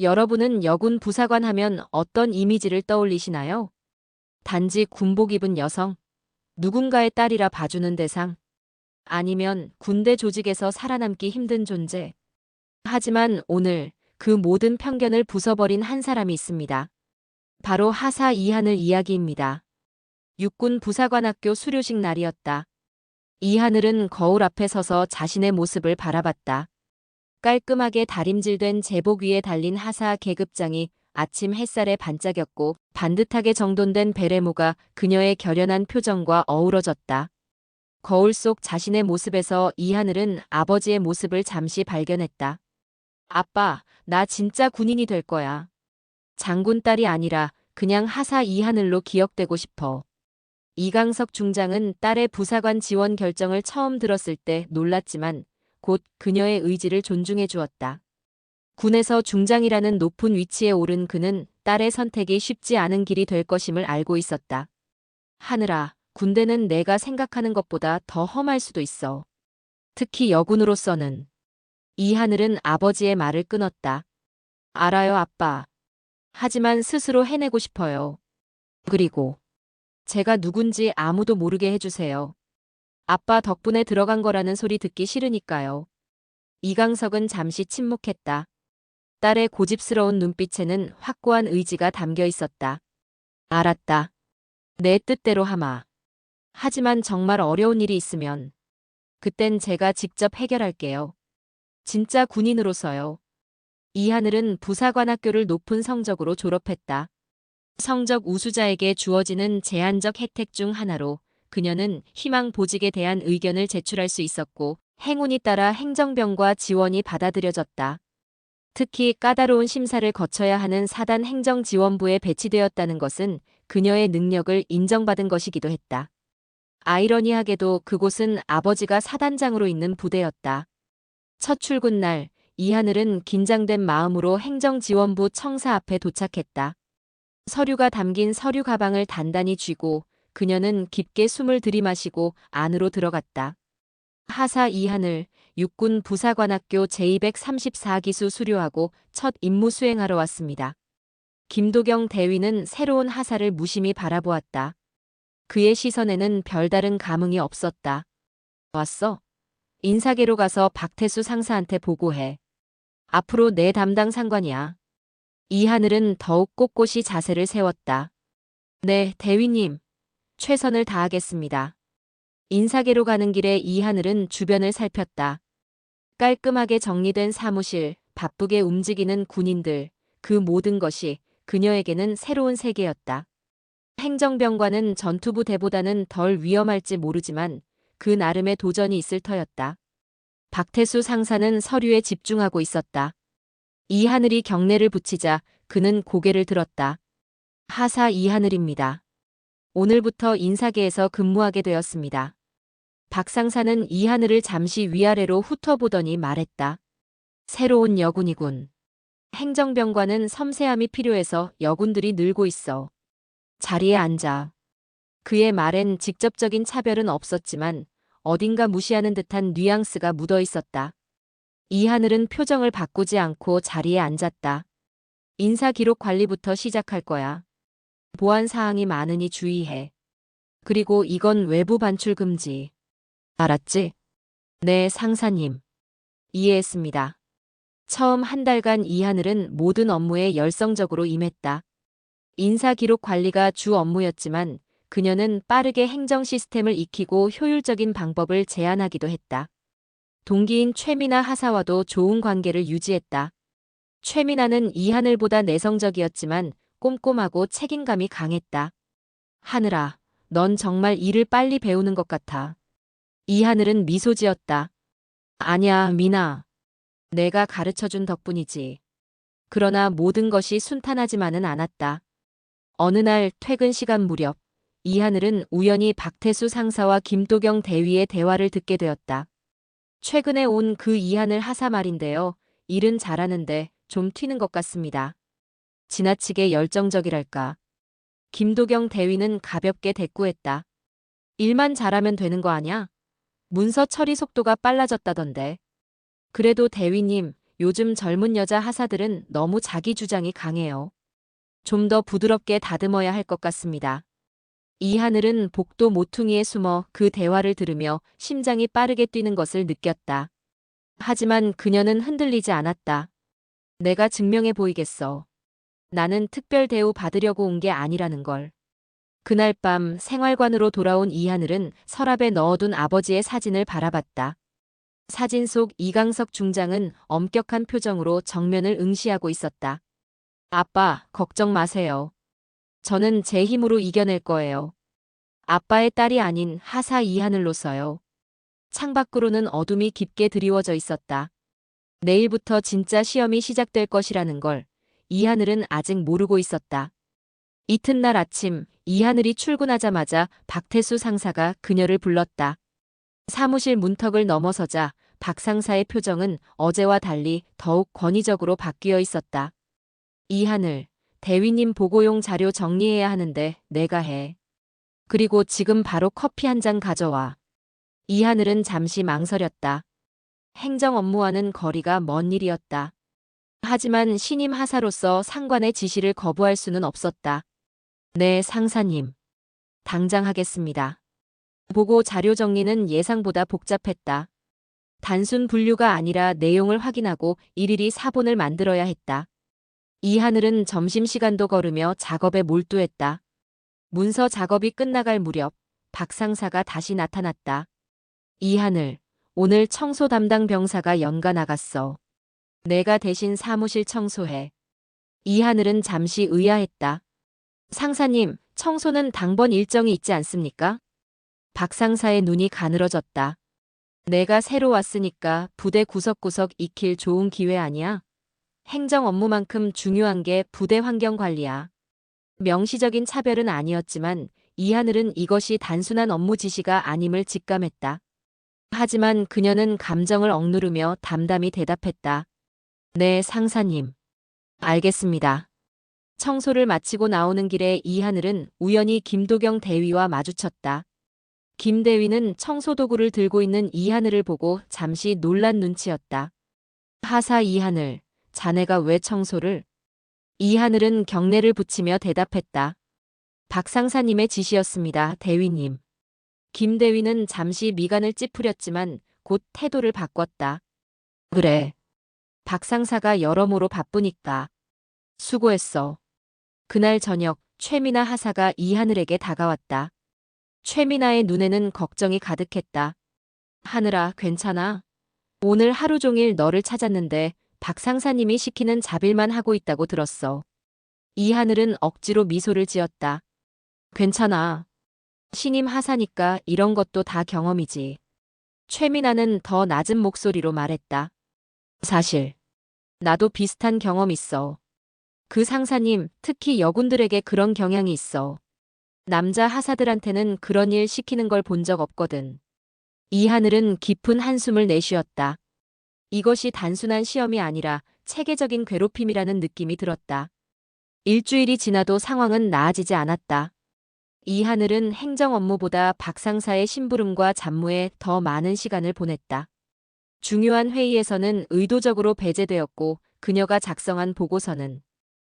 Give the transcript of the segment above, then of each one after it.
여러분은 여군 부사관 하면 어떤 이미지를 떠올리시나요? 단지 군복 입은 여성, 누군가의 딸이라 봐주는 대상, 아니면 군대 조직에서 살아남기 힘든 존재. 하지만 오늘 그 모든 편견을 부숴버린 한 사람이 있습니다. 바로 하사 이하늘 이야기입니다. 육군 부사관학교 수료식 날이었다. 이하늘은 거울 앞에 서서 자신의 모습을 바라봤다. 깔끔하게 다림질된 제복 위에 달린 하사 계급장이 아침 햇살에 반짝였고 반듯하게 정돈된 베레모가 그녀의 결연한 표정과 어우러졌다. 거울 속 자신의 모습에서 이하늘은 아버지의 모습을 잠시 발견했다. 아빠, 나 진짜 군인이 될 거야. 장군 딸이 아니라 그냥 하사 이하늘로 기억되고 싶어. 이강석 중장은 딸의 부사관 지원 결정을 처음 들었을 때 놀랐지만 곧 그녀의 의지를 존중해 주었다. 군에서 중장이라는 높은 위치에 오른 그는 딸의 선택이 쉽지 않은 길이 될 것임을 알고 있었다. 하늘아, 군대는 내가 생각하는 것보다 더 험할 수도 있어. 특히 여군으로서는. 이하늘은 아버지의 말을 끊었다. 알아요, 아빠. 하지만 스스로 해내고 싶어요. 그리고 제가 누군지 아무도 모르게 해주세요. 아빠 덕분에 들어간 거라는 소리 듣기 싫으니까요. 이강석은 잠시 침묵했다. 딸의 고집스러운 눈빛에는 확고한 의지가 담겨 있었다. 알았다. 내 뜻대로 하마. 하지만 정말 어려운 일이 있으면 그땐 제가 직접 해결할게요. 진짜 군인으로서요. 이하늘은 부사관학교를 높은 성적으로 졸업했다. 성적 우수자에게 주어지는 제한적 혜택 중 하나로 그녀는 희망 보직에 대한 의견을 제출할 수 있었고 행운이 따라 행정병과 지원이 받아들여졌다. 특히 까다로운 심사를 거쳐야 하는 사단 행정지원부에 배치되었다는 것은 그녀의 능력을 인정받은 것이기도 했다. 아이러니하게도 그곳은 아버지가 사단장으로 있는 부대였다. 첫 출근 날 이하늘은 긴장된 마음으로 행정지원부 청사 앞에 도착했다. 서류가 담긴 서류 가방을 단단히 쥐고 그녀는 깊게 숨을 들이마시고 안으로 들어갔다. 하사 이하늘, 육군 부사관학교 제234기수 수료하고 첫 임무 수행하러 왔습니다. 김도경 대위는 새로운 하사를 무심히 바라보았다. 그의 시선에는 별다른 감흥이 없었다. 왔어? 인사계로 가서 박태수 상사한테 보고해. 앞으로 내 담당 상관이야. 이하늘은 더욱 꼿꼿이 자세를 세웠다. 네, 대위님. 최선을 다하겠습니다. 인사계로 가는 길에 이하늘은 주변을 살폈다. 깔끔하게 정리된 사무실, 바쁘게 움직이는 군인들, 그 모든 것이 그녀에게는 새로운 세계였다. 행정병과는 전투부대보다는 덜 위험할지 모르지만 그 나름의 도전이 있을 터였다. 박태수 상사는 서류에 집중하고 있었다. 이하늘이 경례를 붙이자 그는 고개를 들었다. 하사 이하늘입니다. 오늘부터 인사계에서 근무하게 되었습니다. 박 상사는 이하늘을 잠시 위아래로 훑어보더니 말했다. 새로운 여군이군. 행정병과는 섬세함이 필요해서 여군들이 늘고 있어. 자리에 앉아. 그의 말엔 직접적인 차별은 없었지만 어딘가 무시하는 듯한 뉘앙스가 묻어 있었다. 이하늘은 표정을 바꾸지 않고 자리에 앉았다. 인사 기록 관리부터 시작할 거야. 보안 사항이 많으니 주의해. 그리고 이건 외부 반출 금지. 알았지? 네, 상사님. 이해했습니다. 처음 한 달간 이하늘은 모든 업무에 열성적으로 임했다. 인사 기록 관리가 주 업무였지만 그녀는 빠르게 행정 시스템을 익히고 효율적인 방법을 제안하기도 했다. 동기인 최미나 하사와도 좋은 관계를 유지했다. 최미나는 이하늘보다 내성적이었지만 꼼꼼하고 책임감이 강했다. 하늘아, 넌 정말 일을 빨리 배우는 것 같아. 이하늘은 미소 지었다. 아냐, 미나. 내가 가르쳐준 덕분이지. 그러나 모든 것이 순탄하지만은 않았다. 어느 날 퇴근 시간 무렵, 이하늘은 우연히 박태수 상사와 김도경 대위의 대화를 듣게 되었다. 최근에 온 그 이하늘 하사 말인데요. 일은 잘하는데 좀 튀는 것 같습니다. 지나치게 열정적이랄까. 김도경 대위는 가볍게 대꾸했다. 일만 잘하면 되는 거 아냐? 문서 처리 속도가 빨라졌다던데. 그래도 대위님, 요즘 젊은 여자 하사들은 너무 자기 주장이 강해요. 좀 더 부드럽게 다듬어야 할 것 같습니다. 이하늘은 복도 모퉁이에 숨어 그 대화를 들으며 심장이 빠르게 뛰는 것을 느꼈다. 하지만 그녀는 흔들리지 않았다. 내가 증명해 보이겠어. 나는 특별 대우 받으려고 온 게 아니라는 걸. 그날 밤 생활관으로 돌아온 이하늘은 서랍에 넣어둔 아버지의 사진을 바라봤다. 사진 속 이강석 중장은 엄격한 표정으로 정면을 응시하고 있었다. 아빠, 걱정 마세요. 저는 제 힘으로 이겨낼 거예요. 아빠의 딸이 아닌 하사 이하늘로서요. 창밖으로는 어둠이 깊게 드리워져 있었다. 내일부터 진짜 시험이 시작될 것이라는 걸 이하늘은 아직 모르고 있었다. 이튿날 아침 이하늘이 출근하자마자 박태수 상사가 그녀를 불렀다. 사무실 문턱을 넘어서자 박 상사의 표정은 어제와 달리 더욱 권위적으로 바뀌어 있었다. 이하늘, 대위님 보고용 자료 정리해야 하는데 내가 해. 그리고 지금 바로 커피 한 잔 가져와. 이하늘은 잠시 망설였다. 행정 업무와는 거리가 먼 일이었다. 하지만 신임 하사로서 상관의 지시를 거부할 수는 없었다. 네, 상사님. 당장 하겠습니다. 보고 자료 정리는 예상보다 복잡했다. 단순 분류가 아니라 내용을 확인하고 일일이 사본을 만들어야 했다. 이하늘은 점심시간도 거르며 작업에 몰두했다. 문서 작업이 끝나갈 무렵 박 상사가 다시 나타났다. 이하늘, 오늘 청소 담당 병사가 연가 나갔어. 내가 대신 사무실 청소해. 이하늘은 잠시 의아했다. 상사님, 청소는 당번 일정이 있지 않습니까? 박 상사의 눈이 가늘어졌다. 내가 새로 왔으니까 부대 구석구석 익힐 좋은 기회 아니야? 행정 업무만큼 중요한 게 부대 환경 관리야. 명시적인 차별은 아니었지만 이하늘은 이것이 단순한 업무 지시가 아님을 직감했다. 하지만 그녀는 감정을 억누르며 담담히 대답했다. 네, 상사님. 알겠습니다. 청소를 마치고 나오는 길에 이하늘은 우연히 김도경 대위와 마주쳤다. 김 대위는 청소도구를 들고 있는 이하늘을 보고 잠시 놀란 눈치였다. 하사 이하늘, 자네가 왜 청소를? 이하늘은 경례를 붙이며 대답했다. 박 상사님의 지시였습니다, 대위님. 김 대위는 잠시 미간을 찌푸렸지만 곧 태도를 바꿨다. 그래. 박 상사가 여러모로 바쁘니까. 수고했어. 그날 저녁 최미나 하사가 이하늘에게 다가왔다. 최미나의 눈에는 걱정이 가득했다. 하늘아, 괜찮아? 오늘 하루 종일 너를 찾았는데 박 상사님이 시키는 잡일만 하고 있다고 들었어. 이하늘은 억지로 미소를 지었다. 괜찮아. 신임 하사니까 이런 것도 다 경험이지. 최미나는 더 낮은 목소리로 말했다. 사실 나도 비슷한 경험 있어. 그 상사님, 특히 여군들에게 그런 경향이 있어. 남자 하사들한테는 그런 일 시키는 걸 본 적 없거든. 이하늘은 깊은 한숨을 내쉬었다. 이것이 단순한 시험이 아니라 체계적인 괴롭힘이라는 느낌이 들었다. 일주일이 지나도 상황은 나아지지 않았다. 이하늘은 행정 업무보다 박 상사의 심부름과 잡무에 더 많은 시간을 보냈다. 중요한 회의에서는 의도적으로 배제되었고 그녀가 작성한 보고서는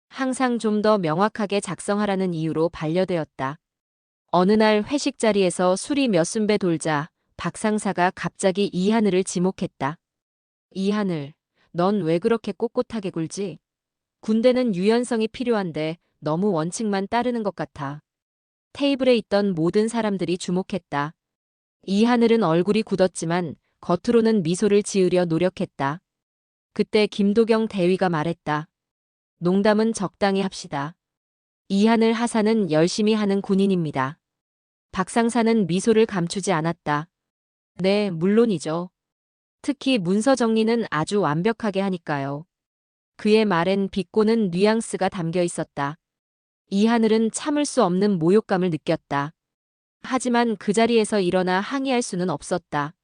항상 좀 더 명확하게 작성하라는 이유로 반려되었다. 어느 날 회식 자리에서 술이 몇 순배 돌자 박 상사가 갑자기 이하늘을 지목했다. 이하늘, 넌 왜 그렇게 꼿꼿하게 굴지? 군대는 유연성이 필요한데 너무 원칙만 따르는 것 같아. 테이블에 있던 모든 사람들이 주목했다. 이하늘은 얼굴이 굳었지만 겉으로는 미소를 지으려 노력했다. 그때 김도경 대위가 말했다. 농담은 적당히 합시다. 이하늘 하사는 열심히 하는 군인입니다. 박 상사는 미소를 감추지 않았다. 네, 물론이죠. 특히 문서 정리는 아주 완벽하게 하니까요. 그의 말엔 비꼬는 뉘앙스가 담겨 있었다. 이하늘은 참을 수 없는 모욕감을 느꼈다. 하지만 그 자리에서 일어나 항의할 수는 없었다.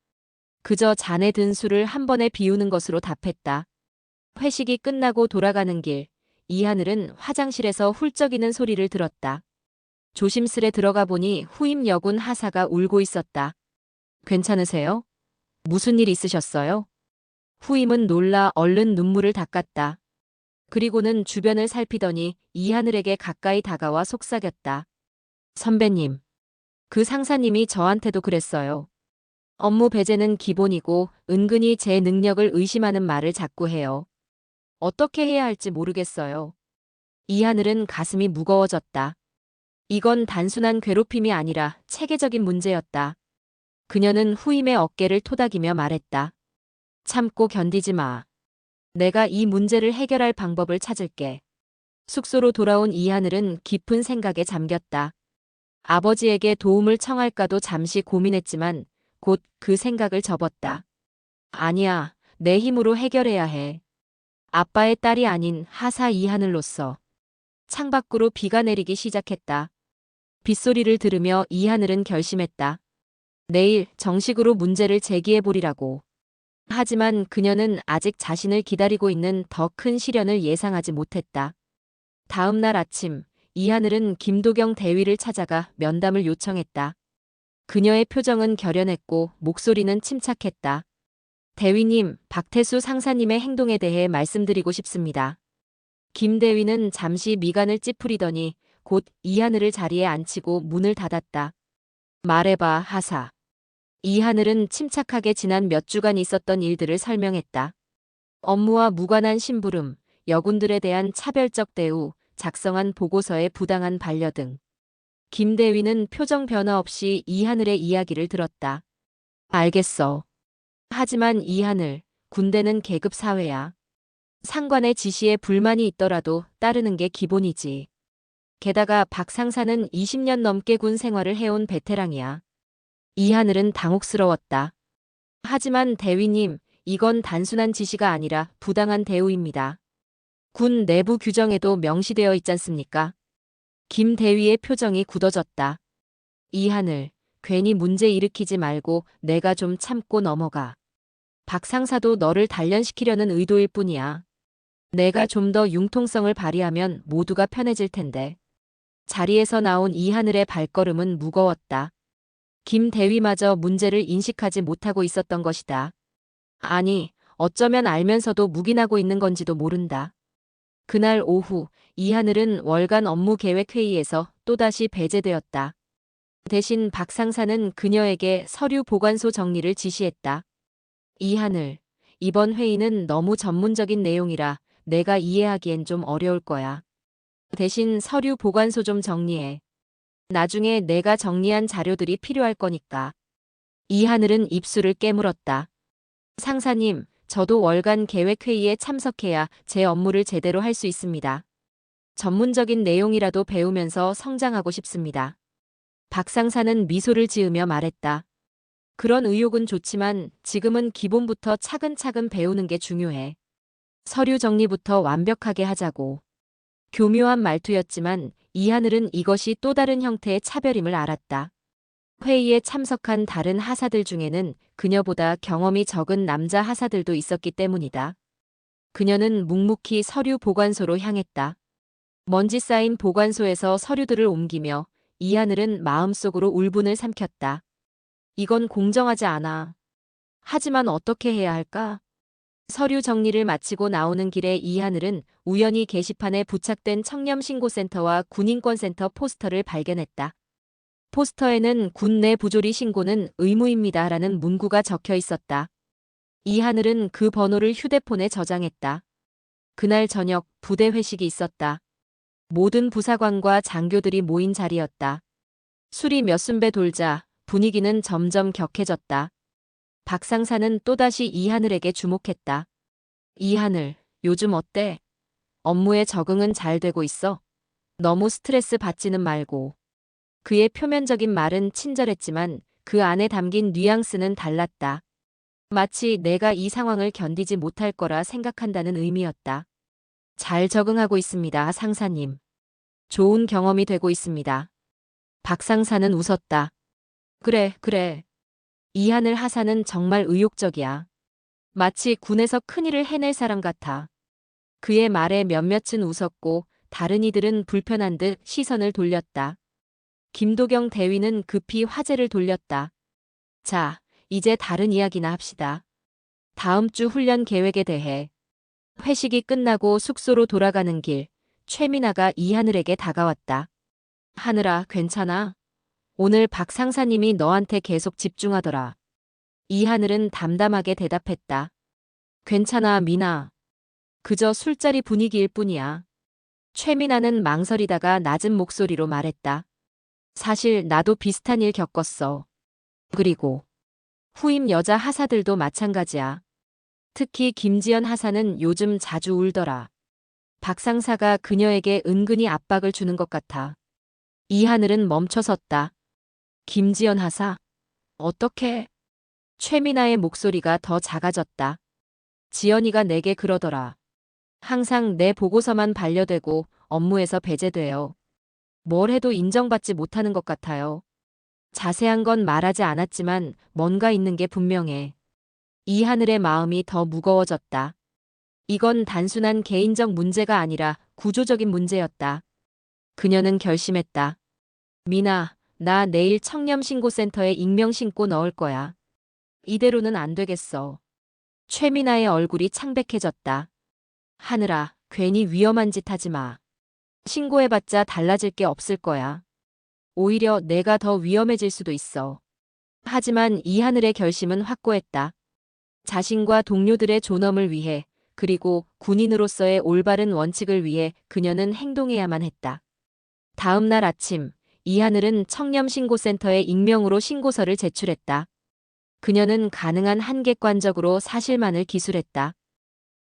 그저 잔에 든 술을 한 번에 비우는 것으로 답했다. 회식이 끝나고 돌아가는 길, 이하늘은 화장실에서 훌쩍이는 소리를 들었다. 조심스레 들어가 보니 후임 여군 하사가 울고 있었다. 괜찮으세요? 무슨 일 있으셨어요? 후임은 놀라 얼른 눈물을 닦았다. 그리고는 주변을 살피더니 이하늘에게 가까이 다가와 속삭였다. 선배님, 그 상사님이 저한테도 그랬어요. 업무 배제는 기본이고 은근히 제 능력을 의심하는 말을 자꾸 해요. 어떻게 해야 할지 모르겠어요. 이하늘은 가슴이 무거워졌다. 이건 단순한 괴롭힘이 아니라 체계적인 문제였다. 그녀는 후임의 어깨를 토닥이며 말했다. 참고 견디지 마. 내가 이 문제를 해결할 방법을 찾을게. 숙소로 돌아온 이하늘은 깊은 생각에 잠겼다. 아버지에게 도움을 청할까도 잠시 고민했지만 곧 그 생각을 접었다. 아니야, 내 힘으로 해결해야 해. 아빠의 딸이 아닌 하사 이하늘로서. 창밖으로 비가 내리기 시작했다. 빗소리를 들으며 이하늘은 결심했다. 내일 정식으로 문제를 제기해보리라고. 하지만 그녀는 아직 자신을 기다리고 있는 더 큰 시련을 예상하지 못했다. 다음 날 아침, 이하늘은 김도경 대위를 찾아가 면담을 요청했다. 그녀의 표정은 결연했고 목소리는 침착했다. 대위님, 박태수 상사님의 행동에 대해 말씀드리고 싶습니다. 김 대위는 잠시 미간을 찌푸리더니 곧 이하늘을 자리에 앉히고 문을 닫았다. 말해봐, 하사. 이하늘은 침착하게 지난 몇 주간 있었던 일들을 설명했다. 업무와 무관한 심부름, 여군들에 대한 차별적 대우, 작성한 보고서의 부당한 반려 등. 김 대위는 표정 변화 없이 이하늘의 이야기를 들었다. 알겠어. 하지만 이하늘, 군대는 계급 사회야. 상관의 지시에 불만이 있더라도 따르는 게 기본이지. 게다가 박 상사는 20년 넘게 군 생활을 해온 베테랑이야. 이하늘은 당혹스러웠다. 하지만 대위님, 이건 단순한 지시가 아니라 부당한 대우입니다. 군 내부 규정에도 명시되어 있지 않습니까? 김 대위의 표정이 굳어졌다. 이하늘, 괜히 문제 일으키지 말고 내가 좀 참고 넘어가. 박 상사도 너를 단련시키려는 의도일 뿐이야. 내가 좀 더 융통성을 발휘하면 모두가 편해질 텐데. 자리에서 나온 이하늘의 발걸음은 무거웠다. 김 대위마저 문제를 인식하지 못하고 있었던 것이다. 아니, 어쩌면 알면서도 묵인하고 있는 건지도 모른다. 그날 오후, 이하늘은 월간 업무 계획 회의에서 또다시 배제되었다. 대신 박 상사는 그녀에게 서류 보관소 정리를 지시했다. 이하늘, 이번 회의는 너무 전문적인 내용이라 내가 이해하기엔 좀 어려울 거야. 대신 서류 보관소 좀 정리해. 나중에 내가 정리한 자료들이 필요할 거니까. 이하늘은 입술을 깨물었다. 상사님, 저도 월간 계획회의에 참석해야 제 업무를 제대로 할 수 있습니다. 전문적인 내용이라도 배우면서 성장하고 싶습니다. 박 상사는 미소를 지으며 말했다. 그런 의욕은 좋지만 지금은 기본부터 차근차근 배우는 게 중요해. 서류 정리부터 완벽하게 하자고. 교묘한 말투였지만 이하늘은 이것이 또 다른 형태의 차별임을 알았다. 회의에 참석한 다른 하사들 중에는 그녀보다 경험이 적은 남자 하사들도 있었기 때문이다. 그녀는 묵묵히 서류 보관소로 향했다. 먼지 쌓인 보관소에서 서류들을 옮기며 이하늘은 마음속으로 울분을 삼켰다. 이건 공정하지 않아. 하지만 어떻게 해야 할까? 서류 정리를 마치고 나오는 길에 이하늘은 우연히 게시판에 부착된 청렴신고센터와 군인권센터 포스터를 발견했다. 포스터에는 군 내 부조리 신고는 의무입니다라는 문구가 적혀 있었다. 이하늘은 그 번호를 휴대폰에 저장했다. 그날 저녁 부대 회식이 있었다. 모든 부사관과 장교들이 모인 자리였다. 술이 몇 순배 돌자 분위기는 점점 격해졌다. 박 상사는 또다시 이하늘에게 주목했다. 이하늘, 요즘 어때? 업무에 적응은 잘 되고 있어? 너무 스트레스 받지는 말고. 그의 표면적인 말은 친절했지만 그 안에 담긴 뉘앙스는 달랐다. 마치 내가 이 상황을 견디지 못할 거라 생각한다는 의미였다. 잘 적응하고 있습니다, 상사님. 좋은 경험이 되고 있습니다. 박 상사는 웃었다. 그래, 그래. 이하늘 하사는 정말 의욕적이야. 마치 군에서 큰일을 해낼 사람 같아. 그의 말에 몇몇은 웃었고 다른 이들은 불편한 듯 시선을 돌렸다. 김도경 대위는 급히 화제를 돌렸다. 자, 이제 다른 이야기나 합시다. 다음 주 훈련 계획에 대해. 회식이 끝나고 숙소로 돌아가는 길, 최민아가 이하늘에게 다가왔다. 하늘아, 괜찮아? 오늘 박 상사님이 너한테 계속 집중하더라. 이하늘은 담담하게 대답했다. 괜찮아, 미나. 그저 술자리 분위기일 뿐이야. 최민아는 망설이다가 낮은 목소리로 말했다. 사실 나도 비슷한 일 겪었어. 그리고 후임 여자 하사들도 마찬가지야. 특히 김지연 하사는 요즘 자주 울더라. 박 상사가 그녀에게 은근히 압박을 주는 것 같아. 이하늘은 멈춰섰다. 김지연 하사? 어떻게? 최민아의 목소리가 더 작아졌다. 지연이가 내게 그러더라. 항상 내 보고서만 반려되고 업무에서 배제돼요. 뭘 해도 인정받지 못하는 것 같아요. 자세한 건 말하지 않았지만 뭔가 있는 게 분명해. 이하늘의 마음이 더 무거워졌다. 이건 단순한 개인적 문제가 아니라 구조적인 문제였다. 그녀는 결심했다. 미나, 나 내일 청렴신고센터에 익명 신고 넣을 거야. 이대로는 안 되겠어. 최민아의 얼굴이 창백해졌다. 하늘아, 괜히 위험한 짓 하지 마. 신고해봤자 달라질 게 없을 거야. 오히려 내가 더 위험해질 수도 있어. 하지만 이하늘의 결심은 확고했다. 자신과 동료들의 존엄을 위해, 그리고 군인으로서의 올바른 원칙을 위해 그녀는 행동해야만 했다. 다음 날 아침, 이하늘은 청렴신고센터에 익명으로 신고서를 제출했다. 그녀는 가능한 한 객관적으로 사실만을 기술했다.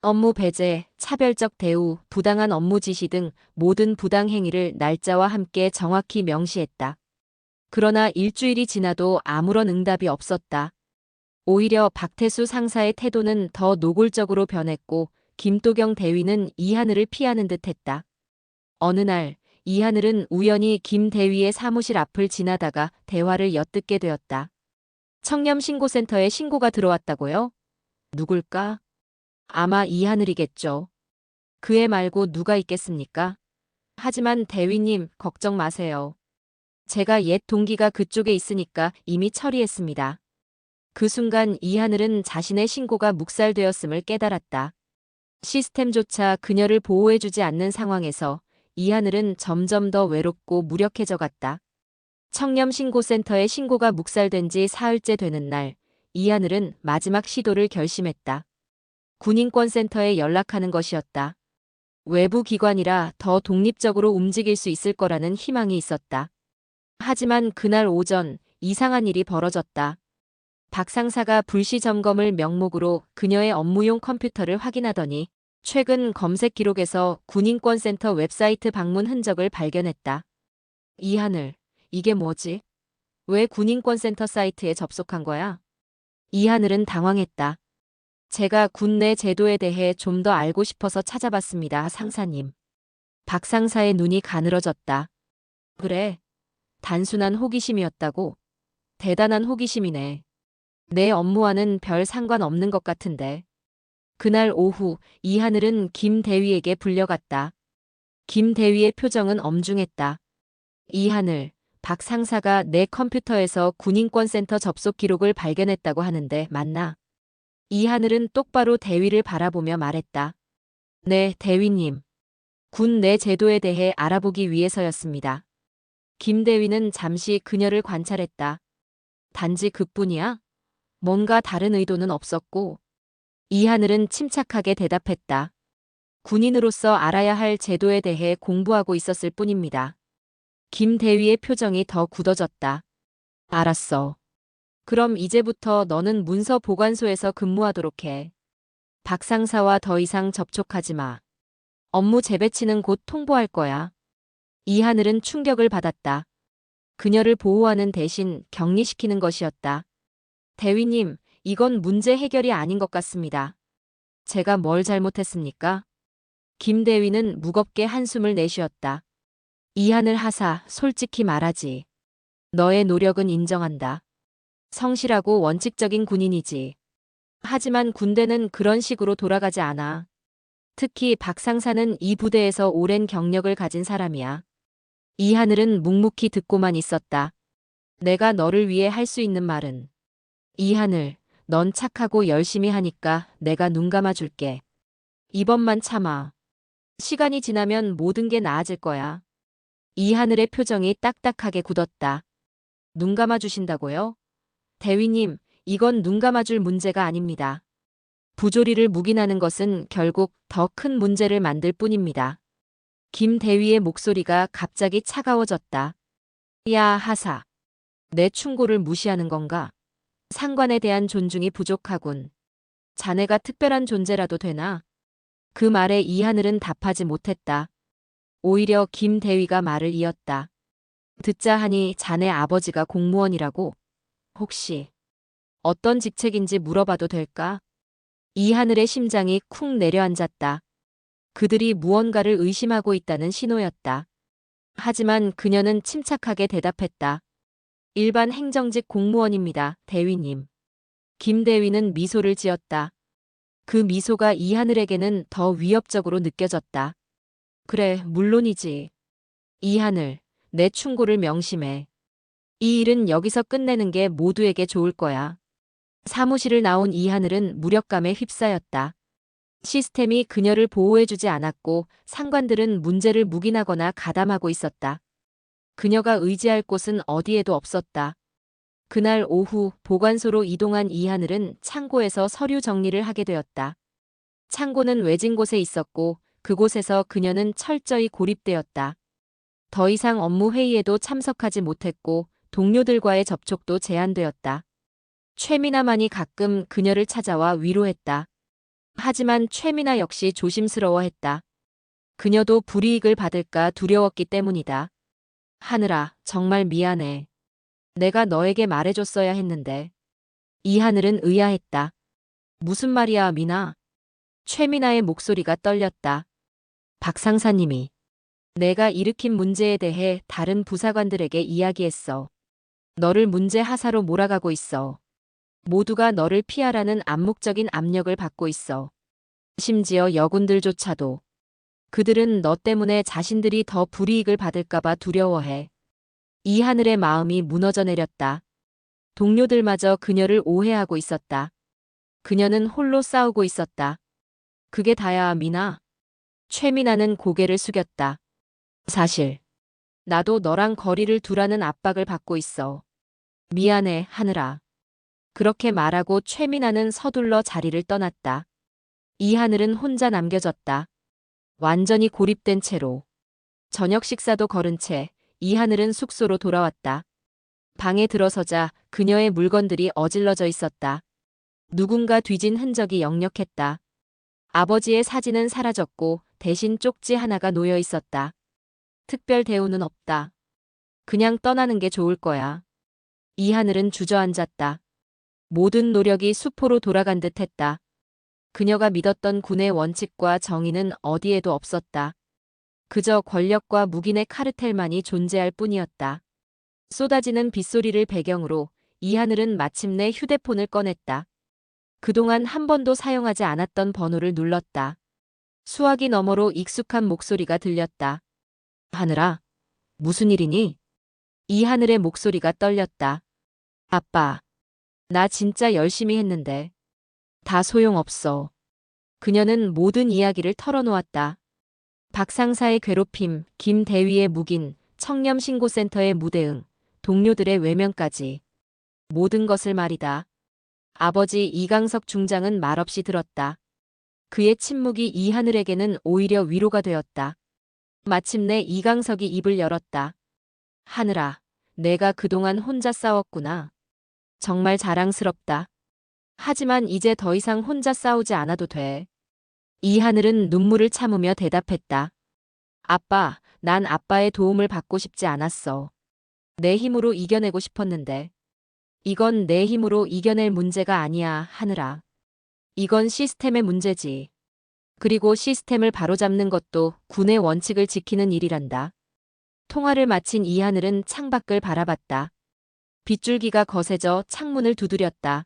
업무 배제, 차별적 대우, 부당한 업무 지시 등 모든 부당 행위를 날짜와 함께 정확히 명시했다. 그러나 일주일이 지나도 아무런 응답이 없었다. 오히려 박태수 상사의 태도는 더 노골적으로 변했고 김도경 대위는 이하늘을 피하는 듯했다. 어느 날 이하늘은 우연히 김 대위의 사무실 앞을 지나다가 대화를 엿듣게 되었다. 청렴신고센터에 신고가 들어왔다고요? 누굴까? 아마 이하늘이겠죠. 그 애 말고 누가 있겠습니까? 하지만 대위님, 걱정 마세요. 제가 옛 동기가 그쪽에 있으니까 이미 처리했습니다. 그 순간 이하늘은 자신의 신고가 묵살되었음을 깨달았다. 시스템조차 그녀를 보호해주지 않는 상황에서 이하늘은 점점 더 외롭고 무력해져 갔다. 청렴신고센터에 신고가 묵살된 지 사흘째 되는 날, 이하늘은 마지막 시도를 결심했다. 군인권센터에 연락하는 것이었다. 외부 기관이라 더 독립적으로 움직일 수 있을 거라는 희망이 있었다. 하지만 그날 오전 이상한 일이 벌어졌다. 박 상사가 불시 점검을 명목으로 그녀의 업무용 컴퓨터를 확인하더니 최근 검색 기록에서 군인권센터 웹사이트 방문 흔적을 발견했다. 이하늘, 이게 뭐지? 왜 군인권센터 사이트에 접속한 거야? 이하늘은 당황했다. 제가 군 내 제도에 대해 좀 더 알고 싶어서 찾아봤습니다, 상사님. 박 상사의 눈이 가늘어졌다. 그래, 단순한 호기심이었다고? 대단한 호기심이네. 내 업무와는 별 상관없는 것 같은데. 그날 오후 이하늘은 김 대위에게 불려갔다. 김 대위의 표정은 엄중했다. 이하늘, 박 상사가 내 컴퓨터에서 군인권센터 접속 기록을 발견했다고 하는데 맞나? 이하늘은 똑바로 대위를 바라보며 말했다. 네, 대위님. 군 내 제도에 대해 알아보기 위해서였습니다. 김 대위는 잠시 그녀를 관찰했다. 단지 그뿐이야? 뭔가 다른 의도는 없었고. 이하늘은 침착하게 대답했다. 군인으로서 알아야 할 제도에 대해 공부하고 있었을 뿐입니다. 김 대위의 표정이 더 굳어졌다. 알았어. 그럼 이제부터 너는 문서 보관소에서 근무하도록 해. 박 상사와 더 이상 접촉하지 마. 업무 재배치는 곧 통보할 거야. 이하늘은 충격을 받았다. 그녀를 보호하는 대신 격리시키는 것이었다. 대위님, 이건 문제 해결이 아닌 것 같습니다. 제가 뭘 잘못했습니까? 김 대위는 무겁게 한숨을 내쉬었다. 이하늘 하사, 솔직히 말하지. 너의 노력은 인정한다. 성실하고 원칙적인 군인이지. 하지만 군대는 그런 식으로 돌아가지 않아. 특히 박 상사는 이 부대에서 오랜 경력을 가진 사람이야. 이하늘은 묵묵히 듣고만 있었다. 내가 너를 위해 할 수 있는 말은. 이하늘, 넌 착하고 열심히 하니까 내가 눈 감아줄게. 이번만 참아. 시간이 지나면 모든 게 나아질 거야. 이하늘의 표정이 딱딱하게 굳었다. 눈 감아주신다고요? 대위님, 이건 눈 감아줄 문제가 아닙니다. 부조리를 묵인하는 것은 결국 더 큰 문제를 만들 뿐입니다. 김 대위의 목소리가 갑자기 차가워졌다. 야, 하사. 내 충고를 무시하는 건가? 상관에 대한 존중이 부족하군. 자네가 특별한 존재라도 되나? 그 말에 이하늘은 답하지 못했다. 오히려 김 대위가 말을 이었다. 듣자 하니 자네 아버지가 공무원이라고? 혹시 어떤 직책인지 물어봐도 될까? 이하늘의 심장이 쿵 내려앉았다. 그들이 무언가를 의심하고 있다는 신호였다. 하지만 그녀는 침착하게 대답했다. 일반 행정직 공무원입니다, 대위님. 김 대위는 미소를 지었다. 그 미소가 이하늘에게는 더 위협적으로 느껴졌다. 그래, 물론이지. 이하늘, 내 충고를 명심해. 이 일은 여기서 끝내는 게 모두에게 좋을 거야. 사무실을 나온 이하늘은 무력감에 휩싸였다. 시스템이 그녀를 보호해주지 않았고 상관들은 문제를 묵인하거나 가담하고 있었다. 그녀가 의지할 곳은 어디에도 없었다. 그날 오후 보관소로 이동한 이하늘은 창고에서 서류 정리를 하게 되었다. 창고는 외진 곳에 있었고 그곳에서 그녀는 철저히 고립되었다. 더 이상 업무 회의에도 참석하지 못했고 동료들과의 접촉도 제한되었다. 최미나만이 가끔 그녀를 찾아와 위로했다. 하지만 최미나 역시 조심스러워했다. 그녀도 불이익을 받을까 두려웠기 때문이다. 하늘아, 정말 미안해. 내가 너에게 말해줬어야 했는데. 이하늘은 의아했다. 무슨 말이야, 미나? 최미나의 목소리가 떨렸다. 박 상사님이 내가 일으킨 문제에 대해 다른 부사관들에게 이야기했어. 너를 문제 하사로 몰아가고 있어. 모두가 너를 피하라는 암묵적인 압력을 받고 있어. 심지어 여군들조차도. 그들은 너 때문에 자신들이 더 불이익을 받을까봐 두려워해. 이하늘의 마음이 무너져 내렸다. 동료들마저 그녀를 오해하고 있었다. 그녀는 홀로 싸우고 있었다. 그게 다야, 미나? 최미나는 고개를 숙였다. 사실 나도 너랑 거리를 두라는 압박을 받고 있어. 미안해, 하늘아. 그렇게 말하고 최미나는 서둘러 자리를 떠났다. 이하늘은 혼자 남겨졌다. 완전히 고립된 채로. 저녁 식사도 거른 채 이하늘은 숙소로 돌아왔다. 방에 들어서자 그녀의 물건들이 어질러져 있었다. 누군가 뒤진 흔적이 역력했다. 아버지의 사진은 사라졌고 대신 쪽지 하나가 놓여 있었다. 특별 대우는 없다. 그냥 떠나는 게 좋을 거야. 이하늘은 주저앉았다. 모든 노력이 수포로 돌아간 듯 했다. 그녀가 믿었던 군의 원칙과 정의는 어디에도 없었다. 그저 권력과 묵인의 카르텔만이 존재할 뿐이었다. 쏟아지는 빗소리를 배경으로 이하늘은 마침내 휴대폰을 꺼냈다. 그동안 한 번도 사용하지 않았던 번호를 눌렀다. 수화기 너머로 익숙한 목소리가 들렸다. 하늘아, 무슨 일이니? 이하늘의 목소리가 떨렸다. 아빠, 나 진짜 열심히 했는데. 다 소용없어. 그녀는 모든 이야기를 털어놓았다. 박 상사의 괴롭힘, 김 대위의 묵인, 청렴신고센터의 무대응, 동료들의 외면까지. 모든 것을 말이다. 아버지 이강석 중장은 말없이 들었다. 그의 침묵이 이하늘에게는 오히려 위로가 되었다. 마침내 이강석이 입을 열었다. 하늘아, 내가 그동안 혼자 싸웠구나. 정말 자랑스럽다. 하지만 이제 더 이상 혼자 싸우지 않아도 돼. 이하늘은 눈물을 참으며 대답했다. 아빠, 난 아빠의 도움을 받고 싶지 않았어. 내 힘으로 이겨내고 싶었는데. 이건 내 힘으로 이겨낼 문제가 아니야, 하늘아. 이건 시스템의 문제지. 그리고 시스템을 바로잡는 것도 군의 원칙을 지키는 일이란다. 통화를 마친 이하늘은 창밖을 바라봤다. 빗줄기가 거세져 창문을 두드렸다.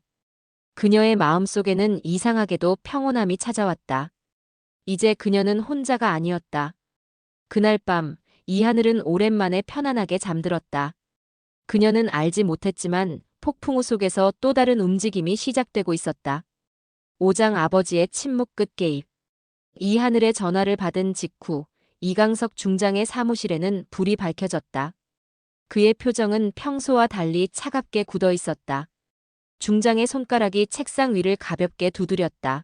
그녀의 마음속에는 이상하게도 평온함이 찾아왔다. 이제 그녀는 혼자가 아니었다. 그날 밤 이하늘은 오랜만에 편안하게 잠들었다. 그녀는 알지 못했지만 폭풍우 속에서 또 다른 움직임이 시작되고 있었다. 오장 아버지의 침묵 끝 개입. 이하늘의 전화를 받은 직후 이강석 중장의 사무실에는 불이 밝혀졌다. 그의 표정은 평소와 달리 차갑게 굳어 있었다. 중장의 손가락이 책상 위를 가볍게 두드렸다.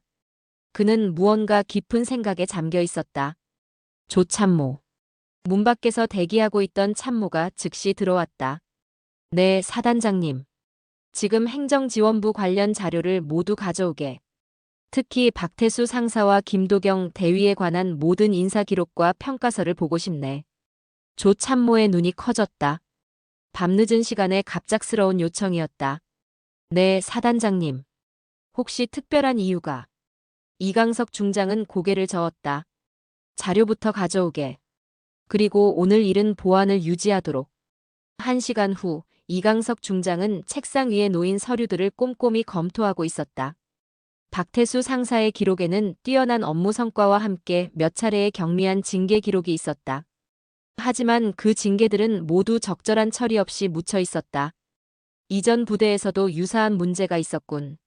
그는 무언가 깊은 생각에 잠겨 있었다. 조참모. 문 밖에서 대기하고 있던 참모가 즉시 들어왔다. 네, 사단장님. 지금 행정지원부 관련 자료를 모두 가져오게. 특히 박태수 상사와 김도경 대위에 관한 모든 인사 기록과 평가서를 보고 싶네. 조 참모의 눈이 커졌다. 밤늦은 시간에 갑작스러운 요청이었다. 네, 사단장님. 혹시 특별한 이유가? 이강석 중장은 고개를 저었다. 자료부터 가져오게. 그리고 오늘 일은 보안을 유지하도록. 1시간 후 이강석 중장은 책상 위에 놓인 서류들을 꼼꼼히 검토하고 있었다. 박태수 상사의 기록에는 뛰어난 업무 성과와 함께 몇 차례의 경미한 징계 기록이 있었다. 하지만 그 징계들은 모두 적절한 처리 없이 묻혀 있었다. 이전 부대에서도 유사한 문제가 있었군.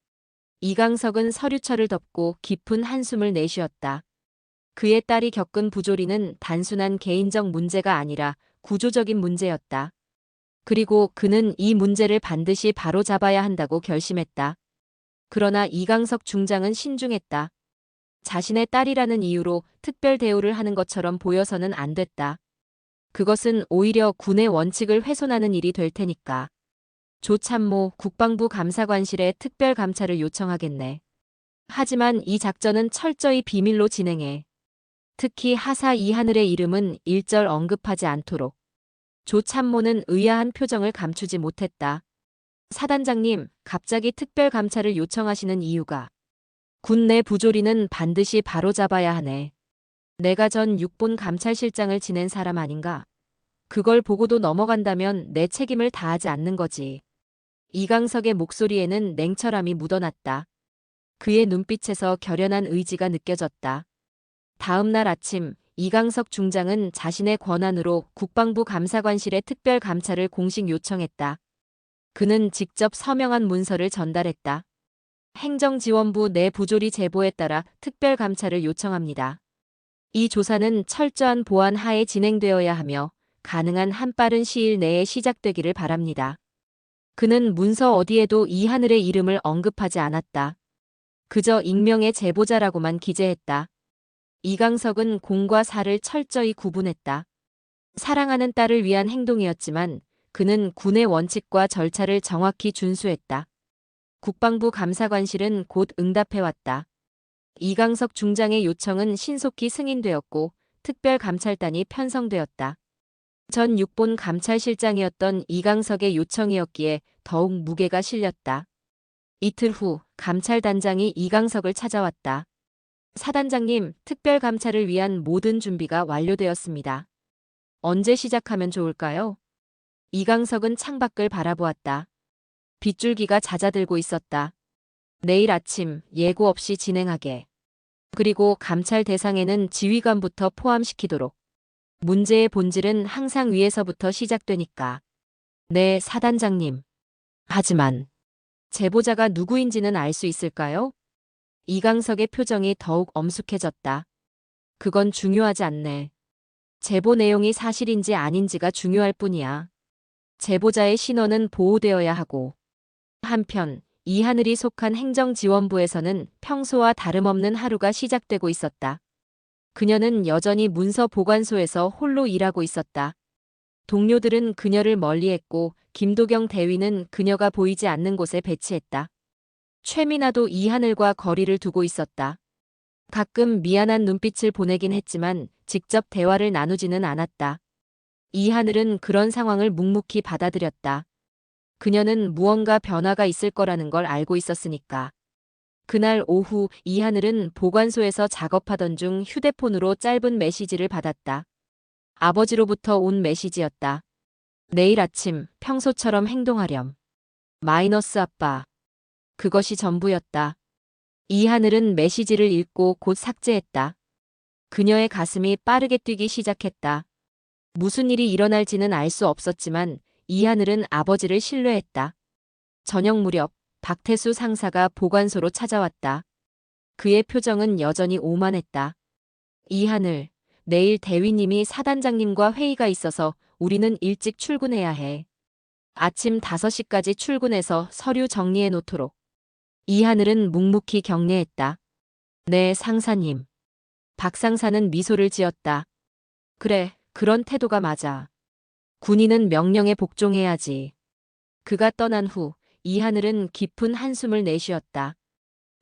이강석은 서류철을 덮고 깊은 한숨을 내쉬었다. 그의 딸이 겪은 부조리는 단순한 개인적 문제가 아니라 구조적인 문제였다. 그리고 그는 이 문제를 반드시 바로잡아야 한다고 결심했다. 그러나 이강석 중장은 신중했다. 자신의 딸이라는 이유로 특별 대우를 하는 것처럼 보여서는 안 됐다. 그것은 오히려 군의 원칙을 훼손하는 일이 될 테니까. 조참모 국방부 감사관실에 특별 감찰을 요청하겠네. 하지만 이 작전은 철저히 비밀로 진행해. 특히 하사 이하늘의 이름은 일절 언급하지 않도록. 조참모는 의아한 표정을 감추지 못했다. 사단장님, 갑자기 특별 감찰을 요청하시는 이유가? 군 내 부조리는 반드시 바로잡아야 하네. 내가 전 육본 감찰실장을 지낸 사람 아닌가? 그걸 보고도 넘어간다면 내 책임을 다하지 않는 거지. 이강석의 목소리에는 냉철함이 묻어났다. 그의 눈빛에서 결연한 의지가 느껴졌다. 다음 날 아침 이강석 중장은 자신의 권한으로 국방부 감사관실에 특별 감찰을 공식 요청했다. 그는 직접 서명한 문서를 전달했다. 행정지원부 내 부조리 제보에 따라 특별 감찰을 요청합니다. 이 조사는 철저한 보안 하에 진행되어야 하며 가능한 한 빠른 시일 내에 시작되기를 바랍니다. 그는 문서 어디에도 이하늘의 이름을 언급하지 않았다. 그저 익명의 제보자라고만 기재했다. 이강석은 공과 사를 철저히 구분했다. 사랑하는 딸을 위한 행동이었지만 그는 군의 원칙과 절차를 정확히 준수했다. 국방부 감사관실은 곧 응답해왔다. 이강석 중장의 요청은 신속히 승인되었고 특별감찰단이 편성되었다. 전 육본 감찰실장이었던 이강석의 요청이었기에 더욱 무게가 실렸다. 이틀 후 감찰단장이 이강석을 찾아왔다. 사단장님, 특별감찰을 위한 모든 준비가 완료되었습니다. 언제 시작하면 좋을까요? 이강석은 창밖을 바라보았다. 빗줄기가 잦아들고 있었다. 내일 아침 예고 없이 진행하게. 그리고 감찰 대상에는 지휘관부터 포함시키도록. 문제의 본질은 항상 위에서부터 시작되니까. 네, 사단장님. 하지만 제보자가 누구인지는 알 수 있을까요? 이강석의 표정이 더욱 엄숙해졌다. 그건 중요하지 않네. 제보 내용이 사실인지 아닌지가 중요할 뿐이야. 제보자의 신원은 보호되어야 하고. 한편 이하늘이 속한 행정지원부에서는 평소와 다름없는 하루가 시작되고 있었다. 그녀는 여전히 문서 보관소에서 홀로 일하고 있었다. 동료들은 그녀를 멀리했고 김도경 대위는 그녀가 보이지 않는 곳에 배치했다. 최민아도 이하늘과 거리를 두고 있었다. 가끔 미안한 눈빛을 보내긴 했지만 직접 대화를 나누지는 않았다. 이하늘은 그런 상황을 묵묵히 받아들였다. 그녀는 무언가 변화가 있을 거라는 걸 알고 있었으니까. 그날 오후 이하늘은 보관소에서 작업하던 중 휴대폰으로 짧은 메시지를 받았다. 아버지로부터 온 메시지였다. 내일 아침 평소처럼 행동하렴. 마이너스 아빠. 그것이 전부였다. 이하늘은 메시지를 읽고 곧 삭제했다. 그녀의 가슴이 빠르게 뛰기 시작했다. 무슨 일이 일어날지는 알 수 없었지만 이하늘은 아버지를 신뢰했다. 저녁 무렵 박태수 상사가 보관소로 찾아왔다. 그의 표정은 여전히 오만했다. 이하늘, 내일 대위님이 사단장님과 회의가 있어서 우리는 일찍 출근해야 해. 아침 5시까지 출근해서 서류 정리해 놓도록. 이하늘은 묵묵히 경례했다. 네, 상사님. 박 상사는 미소를 지었다. 그래, 그런 태도가 맞아. 군인은 명령에 복종해야지. 그가 떠난 후 이하늘은 깊은 한숨을 내쉬었다.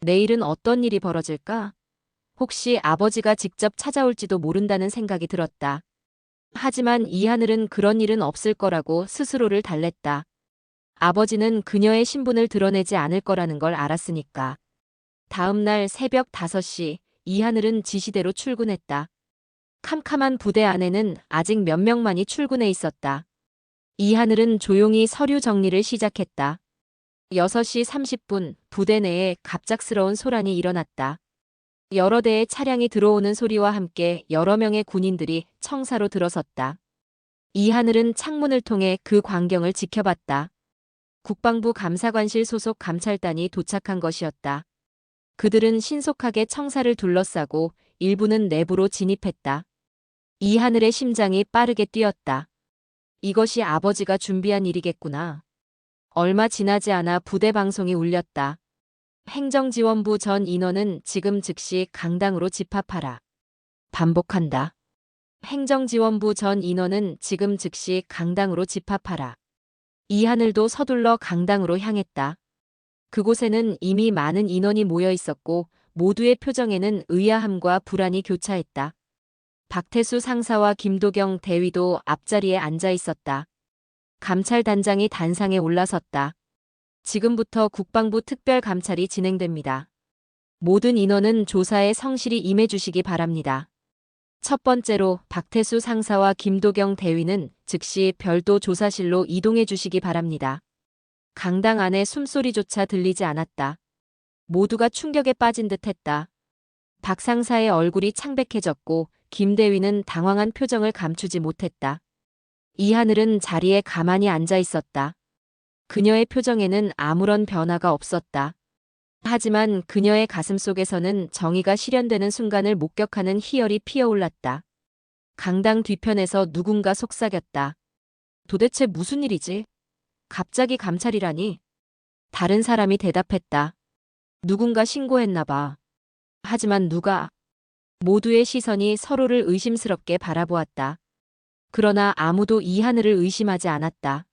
내일은 어떤 일이 벌어질까? 혹시 아버지가 직접 찾아올지도 모른다는 생각이 들었다. 하지만 이하늘은 그런 일은 없을 거라고 스스로를 달랬다. 아버지는 그녀의 신분을 드러내지 않을 거라는 걸 알았으니까. 다음 날 새벽 5시 이하늘은 지시대로 출근했다. 캄캄한 부대 안에는 아직 몇 명만이 출근해 있었다. 이하늘은 조용히 서류 정리를 시작했다. 6시 30분 부대 내에 갑작스러운 소란이 일어났다. 여러 대의 차량이 들어오는 소리와 함께 여러 명의 군인들이 청사로 들어섰다. 이하늘은 창문을 통해 그 광경을 지켜봤다. 국방부 감사관실 소속 감찰단이 도착한 것이었다. 그들은 신속하게 청사를 둘러싸고 일부는 내부로 진입했다. 이하늘의 심장이 빠르게 뛰었다. 이것이 아버지가 준비한 일이겠구나. 얼마 지나지 않아 부대 방송이 울렸다. 행정지원부 전 인원은 지금 즉시 강당으로 집합하라. 반복한다. 행정지원부 전 인원은 지금 즉시 강당으로 집합하라. 이하늘도 서둘러 강당으로 향했다. 그곳에는 이미 많은 인원이 모여 있었고 모두의 표정에는 의아함과 불안이 교차했다. 박태수 상사와 김도경 대위도 앞자리에 앉아 있었다. 감찰단장이 단상에 올라섰다. 지금부터 국방부 특별감찰이 진행됩니다. 모든 인원은 조사에 성실히 임해주시기 바랍니다. 첫 번째로 박태수 상사와 김도경 대위는 즉시 별도 조사실로 이동해 주시기 바랍니다. 강당 안에 숨소리조차 들리지 않았다. 모두가 충격에 빠진 듯했다. 박 상사의 얼굴이 창백해졌고 김 대위는 당황한 표정을 감추지 못했다. 이하늘은 자리에 가만히 앉아 있었다. 그녀의 표정에는 아무런 변화가 없었다. 하지만 그녀의 가슴속에서는 정의가 실현되는 순간을 목격하는 희열이 피어올랐다. 강당 뒤편에서 누군가 속삭였다. 도대체 무슨 일이지? 갑자기 감찰이라니? 다른 사람이 대답했다. 누군가 신고했나 봐. 하지만 누가? 모두의 시선이 서로를 의심스럽게 바라보았다. 그러나 아무도 이하늘을 의심하지 않았다.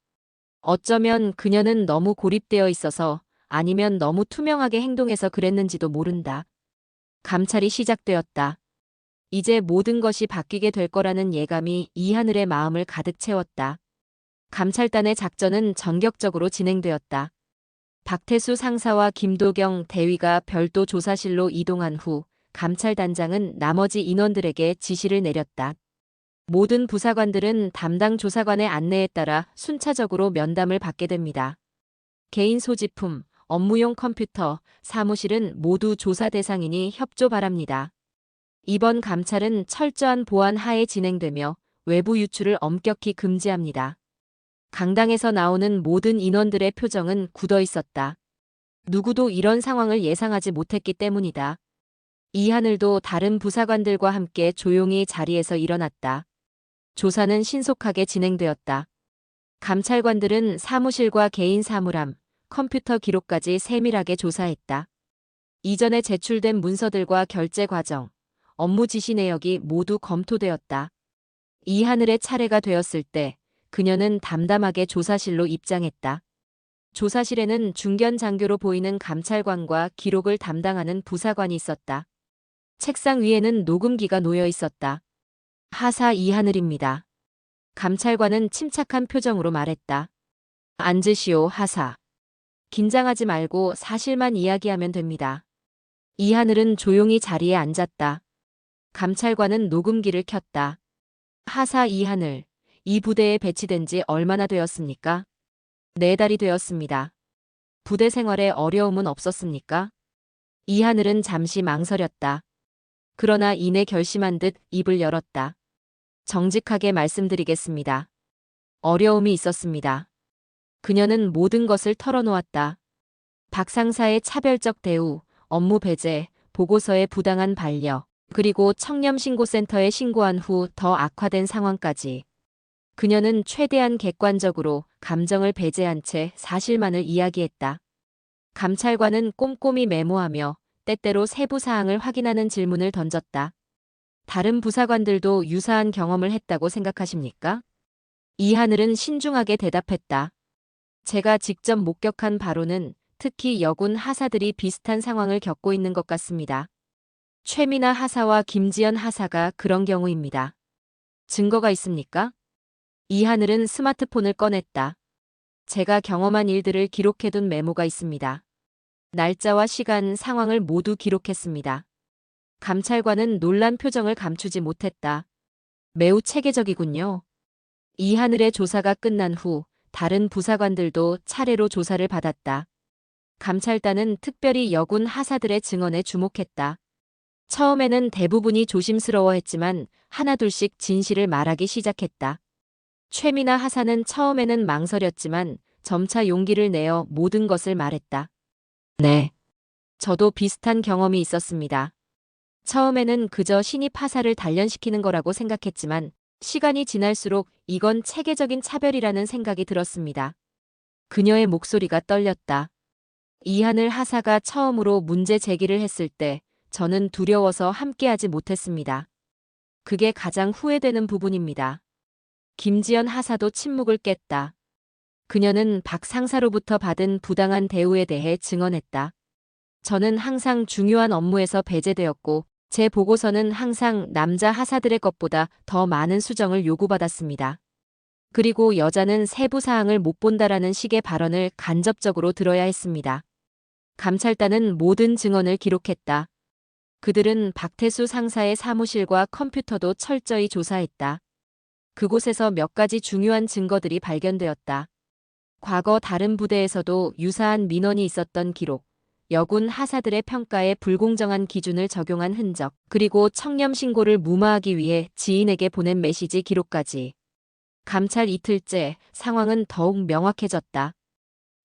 어쩌면 그녀는 너무 고립되어 있어서 아니면 너무 투명하게 행동해서 그랬는지도 모른다. 감찰이 시작되었다. 이제 모든 것이 바뀌게 될 거라는 예감이 이하늘의 마음을 가득 채웠다. 감찰단의 작전은 전격적으로 진행되었다. 박태수 상사와 김도경 대위가 별도 조사실로 이동한 후 감찰단장은 나머지 인원들에게 지시를 내렸다. 모든 부사관들은 담당 조사관의 안내에 따라 순차적으로 면담을 받게 됩니다. 개인 소지품, 업무용 컴퓨터, 사무실은 모두 조사 대상이니 협조 바랍니다. 이번 감찰은 철저한 보안 하에 진행되며 외부 유출을 엄격히 금지합니다. 강당에서 나오는 모든 인원들의 표정은 굳어 있었다. 누구도 이런 상황을 예상하지 못했기 때문이다. 이하늘도 다른 부사관들과 함께 조용히 자리에서 일어났다. 조사는 신속하게 진행되었다. 감찰관들은 사무실과 개인 사물함, 컴퓨터 기록까지 세밀하게 조사했다. 이전에 제출된 문서들과 결제 과정, 업무 지시 내역이 모두 검토되었다. 이하늘의 차례가 되었을 때 그녀는 담담하게 조사실로 입장했다. 조사실에는 중견 장교로 보이는 감찰관과 기록을 담당하는 부사관이 있었다. 책상 위에는 녹음기가 놓여 있었다. 하사 이하늘입니다. 감찰관은 침착한 표정으로 말했다. 앉으시오, 하사. 긴장하지 말고 사실만 이야기하면 됩니다. 이하늘은 조용히 자리에 앉았다. 감찰관은 녹음기를 켰다. 하사 이하늘, 이 부대에 배치된 지 얼마나 되었습니까? 4달이 되었습니다. 부대 생활에 어려움은 없었습니까? 이하늘은 잠시 망설였다. 그러나 이내 결심한 듯 입을 열었다. 정직하게 말씀드리겠습니다. 어려움이 있었습니다. 그녀는 모든 것을 털어놓았다. 박 상사의 차별적 대우, 업무 배제, 보고서의 부당한 반려, 그리고 청렴신고센터에 신고한 후 더 악화된 상황까지. 그녀는 최대한 객관적으로 감정을 배제한 채 사실만을 이야기했다. 감찰관은 꼼꼼히 메모하며 때때로 세부 사항을 확인하는 질문을 던졌다. 다른 부사관들도 유사한 경험을 했다고 생각하십니까? 이하늘은 신중하게 대답했다. 제가 직접 목격한 바로는 특히 여군 하사들이 비슷한 상황을 겪고 있는 것 같습니다. 최미나 하사와 김지연 하사가 그런 경우입니다. 증거가 있습니까? 이하늘은 스마트폰을 꺼냈다. 제가 경험한 일들을 기록해둔 메모가 있습니다. 날짜와 시간, 상황을 모두 기록했습니다. 감찰관은 놀란 표정을 감추지 못했다. 매우 체계적이군요. 이하늘의 조사가 끝난 후 다른 부사관들도 차례로 조사를 받았다. 감찰단은 특별히 여군 하사들의 증언에 주목했다. 처음에는 대부분이 조심스러워했지만 하나둘씩 진실을 말하기 시작했다. 최미나 하사는 처음에는 망설였지만 점차 용기를 내어 모든 것을 말했다. 네. 저도 비슷한 경험이 있었습니다. 처음에는 그저 신입 하사를 단련시키는 거라고 생각했지만 시간이 지날수록 이건 체계적인 차별이라는 생각이 들었습니다. 그녀의 목소리가 떨렸다. 이하늘 하사가 처음으로 문제 제기를 했을 때 저는 두려워서 함께하지 못했습니다. 그게 가장 후회되는 부분입니다. 김지연 하사도 침묵을 깼다. 그녀는 박 상사로부터 받은 부당한 대우에 대해 증언했다. 저는 항상 중요한 업무에서 배제되었고 제 보고서는 항상 남자 하사들의 것보다 더 많은 수정을 요구받았습니다. 그리고 여자는 세부 사항을 못 본다라는 식의 발언을 간접적으로 들어야 했습니다. 감찰단은 모든 증언을 기록했다. 그들은 박태수 상사의 사무실과 컴퓨터도 철저히 조사했다. 그곳에서 몇 가지 중요한 증거들이 발견되었다. 과거 다른 부대에서도 유사한 민원이 있었던 기록, 여군 하사들의 평가에 불공정한 기준을 적용한 흔적, 그리고 청렴 신고를 무마하기 위해 지인에게 보낸 메시지 기록까지. 감찰 이틀째 상황은 더욱 명확해졌다.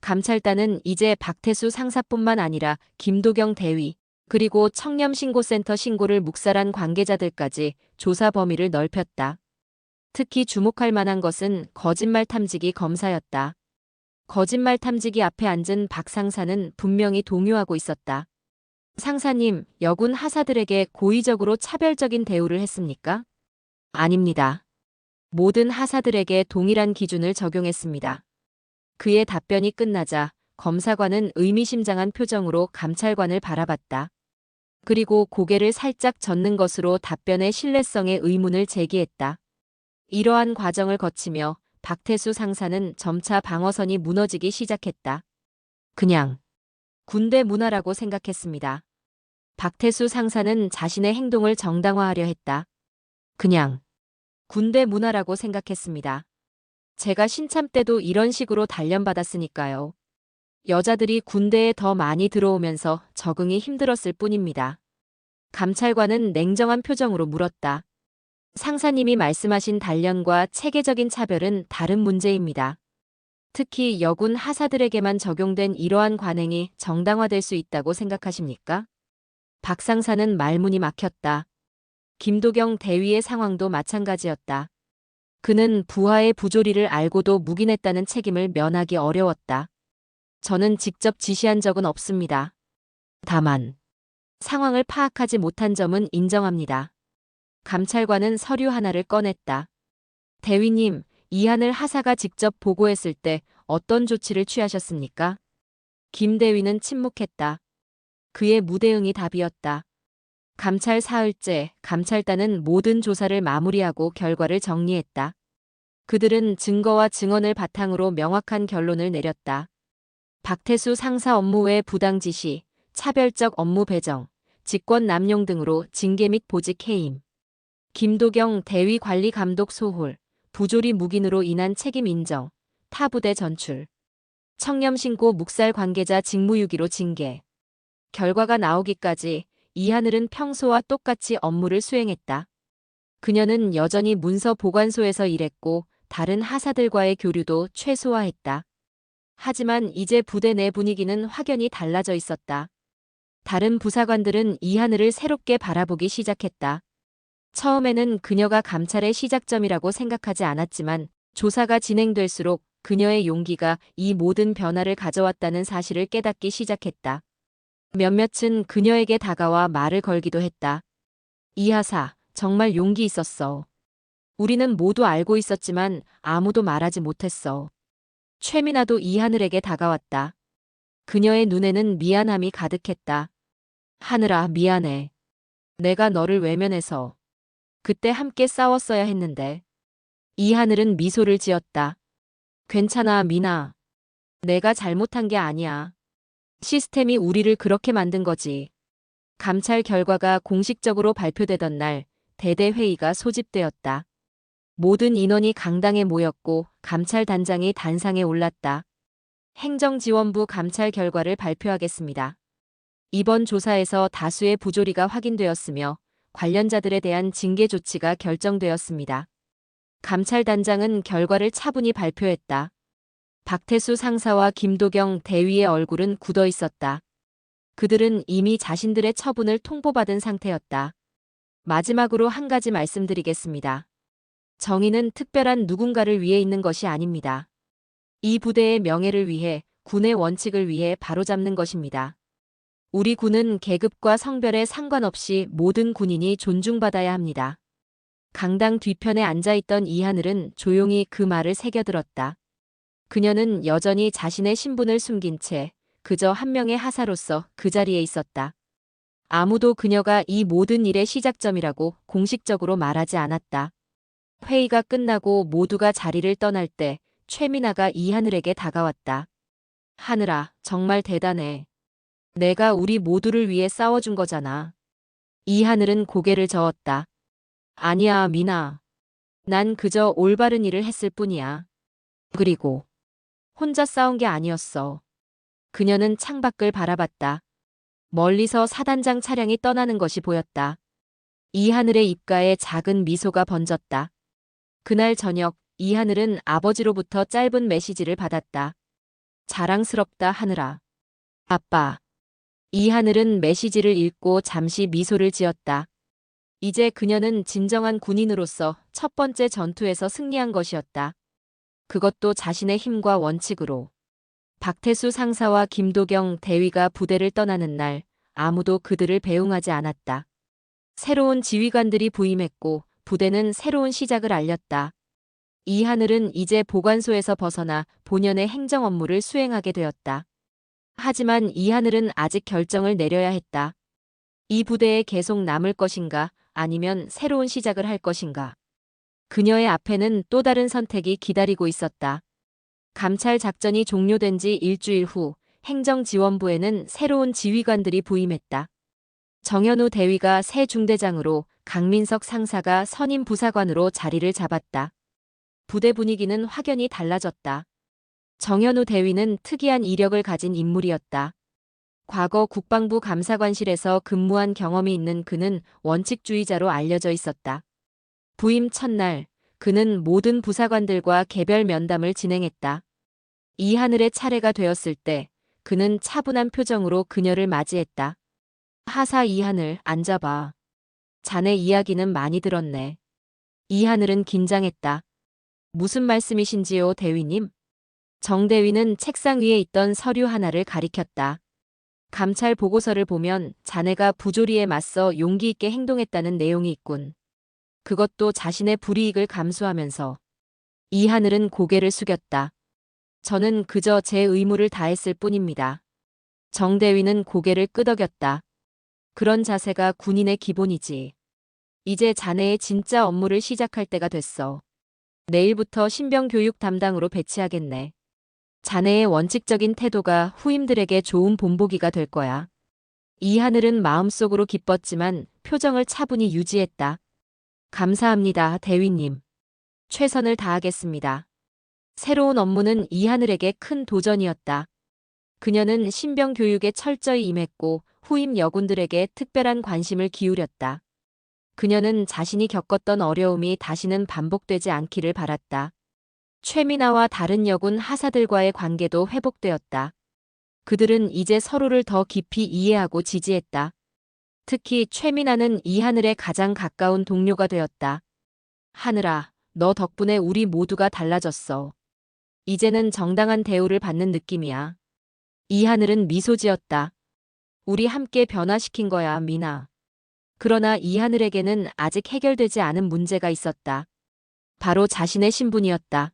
감찰단은 이제 박태수 상사뿐만 아니라 김도경 대위, 그리고 청렴신고센터 신고를 묵살한 관계자들까지 조사 범위를 넓혔다. 특히 주목할 만한 것은 거짓말 탐지기 검사였다. 거짓말 탐지기 앞에 앉은 박 상사는 분명히 동요하고 있었다. 상사님, 여군 하사들에게 고의적으로 차별적인 대우를 했습니까? 아닙니다. 모든 하사들에게 동일한 기준을 적용했습니다. 그의 답변이 끝나자 검사관은 의미심장한 표정으로 감찰관을 바라봤다. 그리고 고개를 살짝 젓는 것으로 답변의 신뢰성에 의문을 제기했다. 이러한 과정을 거치며 박태수 상사는 점차 방어선이 무너지기 시작했다. 그냥 군대 문화라고 생각했습니다. 박태수 상사는 자신의 행동을 정당화하려 했다. 그냥 군대 문화라고 생각했습니다. 제가 신참 때도 이런 식으로 단련받았으니까요. 여자들이 군대에 더 많이 들어오면서 적응이 힘들었을 뿐입니다. 감찰관은 냉정한 표정으로 물었다. 상사님이 말씀하신 단련과 체계적인 차별은 다른 문제입니다. 특히 여군 하사들에게만 적용된 이러한 관행이 정당화될 수 있다고 생각하십니까? 박 상사는 말문이 막혔다. 김도경 대위의 상황도 마찬가지였다. 그는 부하의 부조리를 알고도 묵인했다는 책임을 면하기 어려웠다. 저는 직접 지시한 적은 없습니다. 다만 상황을 파악하지 못한 점은 인정합니다. 감찰관은 서류 하나를 꺼냈다. 대위님, 이하늘 하사가 직접 보고했을 때 어떤 조치를 취하셨습니까? 김 대위는 침묵했다. 그의 무대응이 답이었다. 감찰 사흘째, 감찰단은 모든 조사를 마무리하고 결과를 정리했다. 그들은 증거와 증언을 바탕으로 명확한 결론을 내렸다. 박태수 상사 업무 외 부당 지시, 차별적 업무 배정, 직권 남용 등으로 징계 및 보직 해임. 김도경 대위 관리 감독 소홀, 부조리 묵인으로 인한 책임 인정, 타 부대 전출. 청렴신고 묵살 관계자 직무유기로 징계. 결과가 나오기까지 이하늘은 평소와 똑같이 업무를 수행했다. 그녀는 여전히 문서 보관소에서 일했고 다른 하사들과의 교류도 최소화했다. 하지만 이제 부대 내 분위기는 확연히 달라져 있었다. 다른 부사관들은 이하늘을 새롭게 바라보기 시작했다. 처음에는 그녀가 감찰의 시작점이라고 생각하지 않았지만 조사가 진행될수록 그녀의 용기가 이 모든 변화를 가져왔다는 사실을 깨닫기 시작했다. 몇몇은 그녀에게 다가와 말을 걸기도 했다. 이하사, 정말 용기 있었어. 우리는 모두 알고 있었지만 아무도 말하지 못했어. 최민아도 이하늘에게 다가왔다. 그녀의 눈에는 미안함이 가득했다. 하늘아, 미안해. 내가 너를 외면해서. 그때 함께 싸웠어야 했는데. 이하늘은 미소를 지었다. 괜찮아, 미나. 내가 잘못한 게 아니야. 시스템이 우리를 그렇게 만든 거지. 감찰 결과가 공식적으로 발표되던 날 대대 회의가 소집되었다. 모든 인원이 강당에 모였고 감찰단장이 단상에 올랐다. 행정지원부 감찰 결과를 발표하겠습니다. 이번 조사에서 다수의 부조리가 확인되었으며 관련자들에 대한 징계 조치가 결정되었습니다. 감찰단장은 결과를 차분히 발표했다. 박태수 상사와 김도경 대위의 얼굴은 굳어 있었다. 그들은 이미 자신들의 처분을 통보받은 상태였다. 마지막으로 한 가지 말씀드리겠습니다. 정의는 특별한 누군가를 위해 있는 것이 아닙니다. 이 부대의 명예를 위해, 군의 원칙을 위해 바로잡는 것입니다. 우리 군은 계급과 성별에 상관없이 모든 군인이 존중받아야 합니다. 강당 뒤편에 앉아있던 이하늘은 조용히 그 말을 새겨들었다. 그녀는 여전히 자신의 신분을 숨긴 채 그저 한 명의 하사로서 그 자리에 있었다. 아무도 그녀가 이 모든 일의 시작점이라고 공식적으로 말하지 않았다. 회의가 끝나고 모두가 자리를 떠날 때 최민아가 이하늘에게 다가왔다. 하늘아, 정말 대단해. 내가 우리 모두를 위해 싸워준 거잖아. 이하늘은 고개를 저었다. 아니야, 미나. 난 그저 올바른 일을 했을 뿐이야. 그리고 혼자 싸운 게 아니었어. 그녀는 창밖을 바라봤다. 멀리서 사단장 차량이 떠나는 것이 보였다. 이하늘의 입가에 작은 미소가 번졌다. 그날 저녁 이하늘은 아버지로부터 짧은 메시지를 받았다. 자랑스럽다, 하늘아. 아빠. 이하늘은 메시지를 읽고 잠시 미소를 지었다. 이제 그녀는 진정한 군인으로서 첫 번째 전투에서 승리한 것이었다. 그것도 자신의 힘과 원칙으로. 박태수 상사와 김도경 대위가 부대를 떠나는 날 아무도 그들을 배웅하지 않았다. 새로운 지휘관들이 부임했고 부대는 새로운 시작을 알렸다. 이하늘은 이제 보관소에서 벗어나 본연의 행정 업무를 수행하게 되었다. 하지만 이하늘은 아직 결정을 내려야 했다. 이 부대에 계속 남을 것인가 아니면 새로운 시작을 할 것인가. 그녀의 앞에는 또 다른 선택이 기다리고 있었다. 감찰 작전이 종료된 지 일주일 후 행정지원부에는 새로운 지휘관들이 부임했다. 정현우 대위가 새 중대장으로 강민석 상사가 선임 부사관으로 자리를 잡았다. 부대 분위기는 확연히 달라졌다. 정현우 대위는 특이한 이력을 가진 인물이었다. 과거 국방부 감사관실에서 근무한 경험이 있는 그는 원칙주의자로 알려져 있었다. 부임 첫날 그는 모든 부사관들과 개별 면담을 진행했다. 이하늘의 차례가 되었을 때 그는 차분한 표정으로 그녀를 맞이했다. 하사 이하늘, 앉아봐. 자네 이야기는 많이 들었네. 이하늘은 긴장했다. 무슨 말씀이신지요, 대위님? 정 대위는 책상 위에 있던 서류 하나를 가리켰다. 감찰 보고서를 보면 자네가 부조리에 맞서 용기 있게 행동했다는 내용이 있군. 그것도 자신의 불이익을 감수하면서. 이하늘은 고개를 숙였다. 저는 그저 제 의무를 다했을 뿐입니다. 정 대위는 고개를 끄덕였다. 그런 자세가 군인의 기본이지. 이제 자네의 진짜 업무를 시작할 때가 됐어. 내일부터 신병 교육 담당으로 배치하겠네. 자네의 원칙적인 태도가 후임들에게 좋은 본보기가 될 거야. 이하늘은 마음속으로 기뻤지만 표정을 차분히 유지했다. 감사합니다, 대위님. 최선을 다하겠습니다. 새로운 업무는 이하늘에게 큰 도전이었다. 그녀는 신병 교육에 철저히 임했고 후임 여군들에게 특별한 관심을 기울였다. 그녀는 자신이 겪었던 어려움이 다시는 반복되지 않기를 바랐다. 최미나와 다른 여군 하사들과의 관계도 회복되었다. 그들은 이제 서로를 더 깊이 이해하고 지지했다. 특히 최미나는 이하늘의 가장 가까운 동료가 되었다. 하늘아, 너 덕분에 우리 모두가 달라졌어. 이제는 정당한 대우를 받는 느낌이야. 이하늘은 미소 지었다. 우리 함께 변화시킨 거야, 미나. 그러나 이하늘에게는 아직 해결되지 않은 문제가 있었다. 바로 자신의 신분이었다.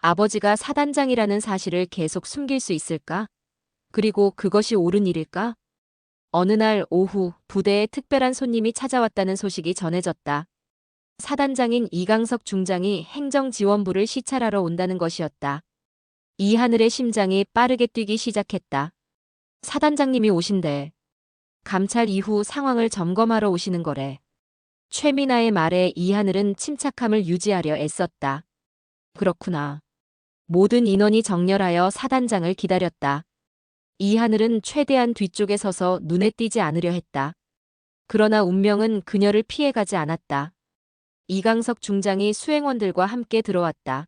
아버지가 사단장이라는 사실을 계속 숨길 수 있을까? 그리고 그것이 옳은 일일까? 어느 날 오후 부대에 특별한 손님이 찾아왔다는 소식이 전해졌다. 사단장인 이강석 중장이 행정지원부를 시찰하러 온다는 것이었다. 이하늘의 심장이 빠르게 뛰기 시작했다. 사단장님이 오신대. 감찰 이후 상황을 점검하러 오시는 거래. 최미나의 말에 이하늘은 침착함을 유지하려 애썼다. 그렇구나. 모든 인원이 정렬하여 사단장을 기다렸다. 이하늘은 최대한 뒤쪽에 서서 눈에 띄지 않으려 했다. 그러나 운명은 그녀를 피해가지 않았다. 이강석 중장이 수행원들과 함께 들어왔다.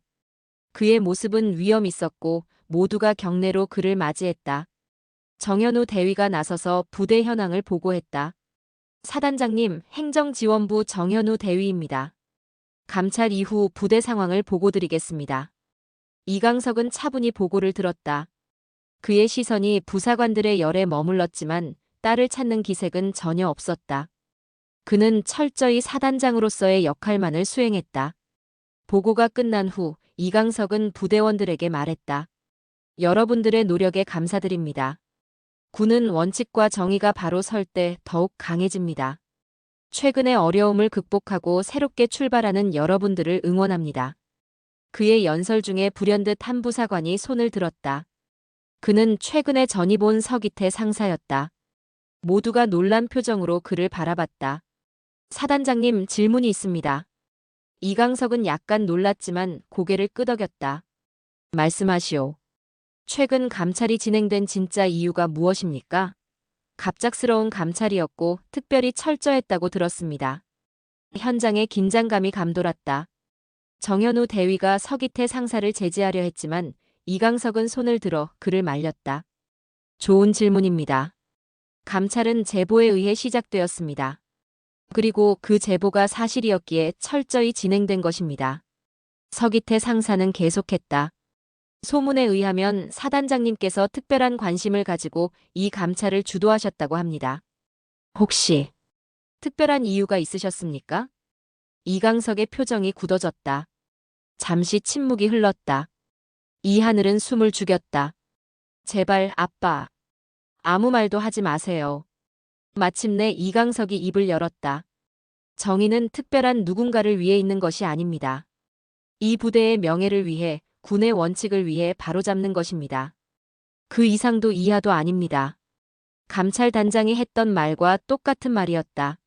그의 모습은 위험 있었고 모두가 경례로 그를 맞이했다. 정현우 대위가 나서서 부대 현황을 보고했다. 사단장님, 행정지원부 정현우 대위입니다. 감찰 이후 부대 상황을 보고드리겠습니다. 이강석은 차분히 보고를 들었다. 그의 시선이 부사관들의 열에 머물렀지만 딸을 찾는 기색은 전혀 없었다. 그는 철저히 사단장으로서의 역할만을 수행했다. 보고가 끝난 후 이강석은 부대원들에게 말했다. 여러분들의 노력에 감사드립니다. 군은 원칙과 정의가 바로 설 때 더욱 강해집니다. 최근의 어려움을 극복하고 새롭게 출발하는 여러분들을 응원합니다. 그의 연설 중에 불현듯 한 부사관이 손을 들었다. 그는 최근에 전입 온 서기태 상사였다. 모두가 놀란 표정으로 그를 바라봤다. 사단장님, 질문이 있습니다. 이강석은 약간 놀랐지만 고개를 끄덕였다. 말씀하시오. 최근 감찰이 진행된 진짜 이유가 무엇입니까? 갑작스러운 감찰이었고 특별히 철저했다고 들었습니다. 현장에 긴장감이 감돌았다. 정현우 대위가 서기태 상사를 제지하려 했지만 이강석은 손을 들어 그를 말렸다. 좋은 질문입니다. 감찰은 제보에 의해 시작되었습니다. 그리고 그 제보가 사실이었기에 철저히 진행된 것입니다. 서기태 상사는 계속했다. 소문에 의하면 사단장님께서 특별한 관심을 가지고 이 감찰을 주도하셨다고 합니다. 혹시 특별한 이유가 있으셨습니까? 이강석의 표정이 굳어졌다. 잠시 침묵이 흘렀다. 이하늘은 숨을 죽였다. 제발 아빠. 아무 말도 하지 마세요. 마침내 이강석이 입을 열었다. 정의는 특별한 누군가를 위해 있는 것이 아닙니다. 이 부대의 명예를 위해 군의 원칙을 위해 바로잡는 것입니다. 그 이상도 이하도 아닙니다. 감찰단장이 했던 말과 똑같은 말이었다.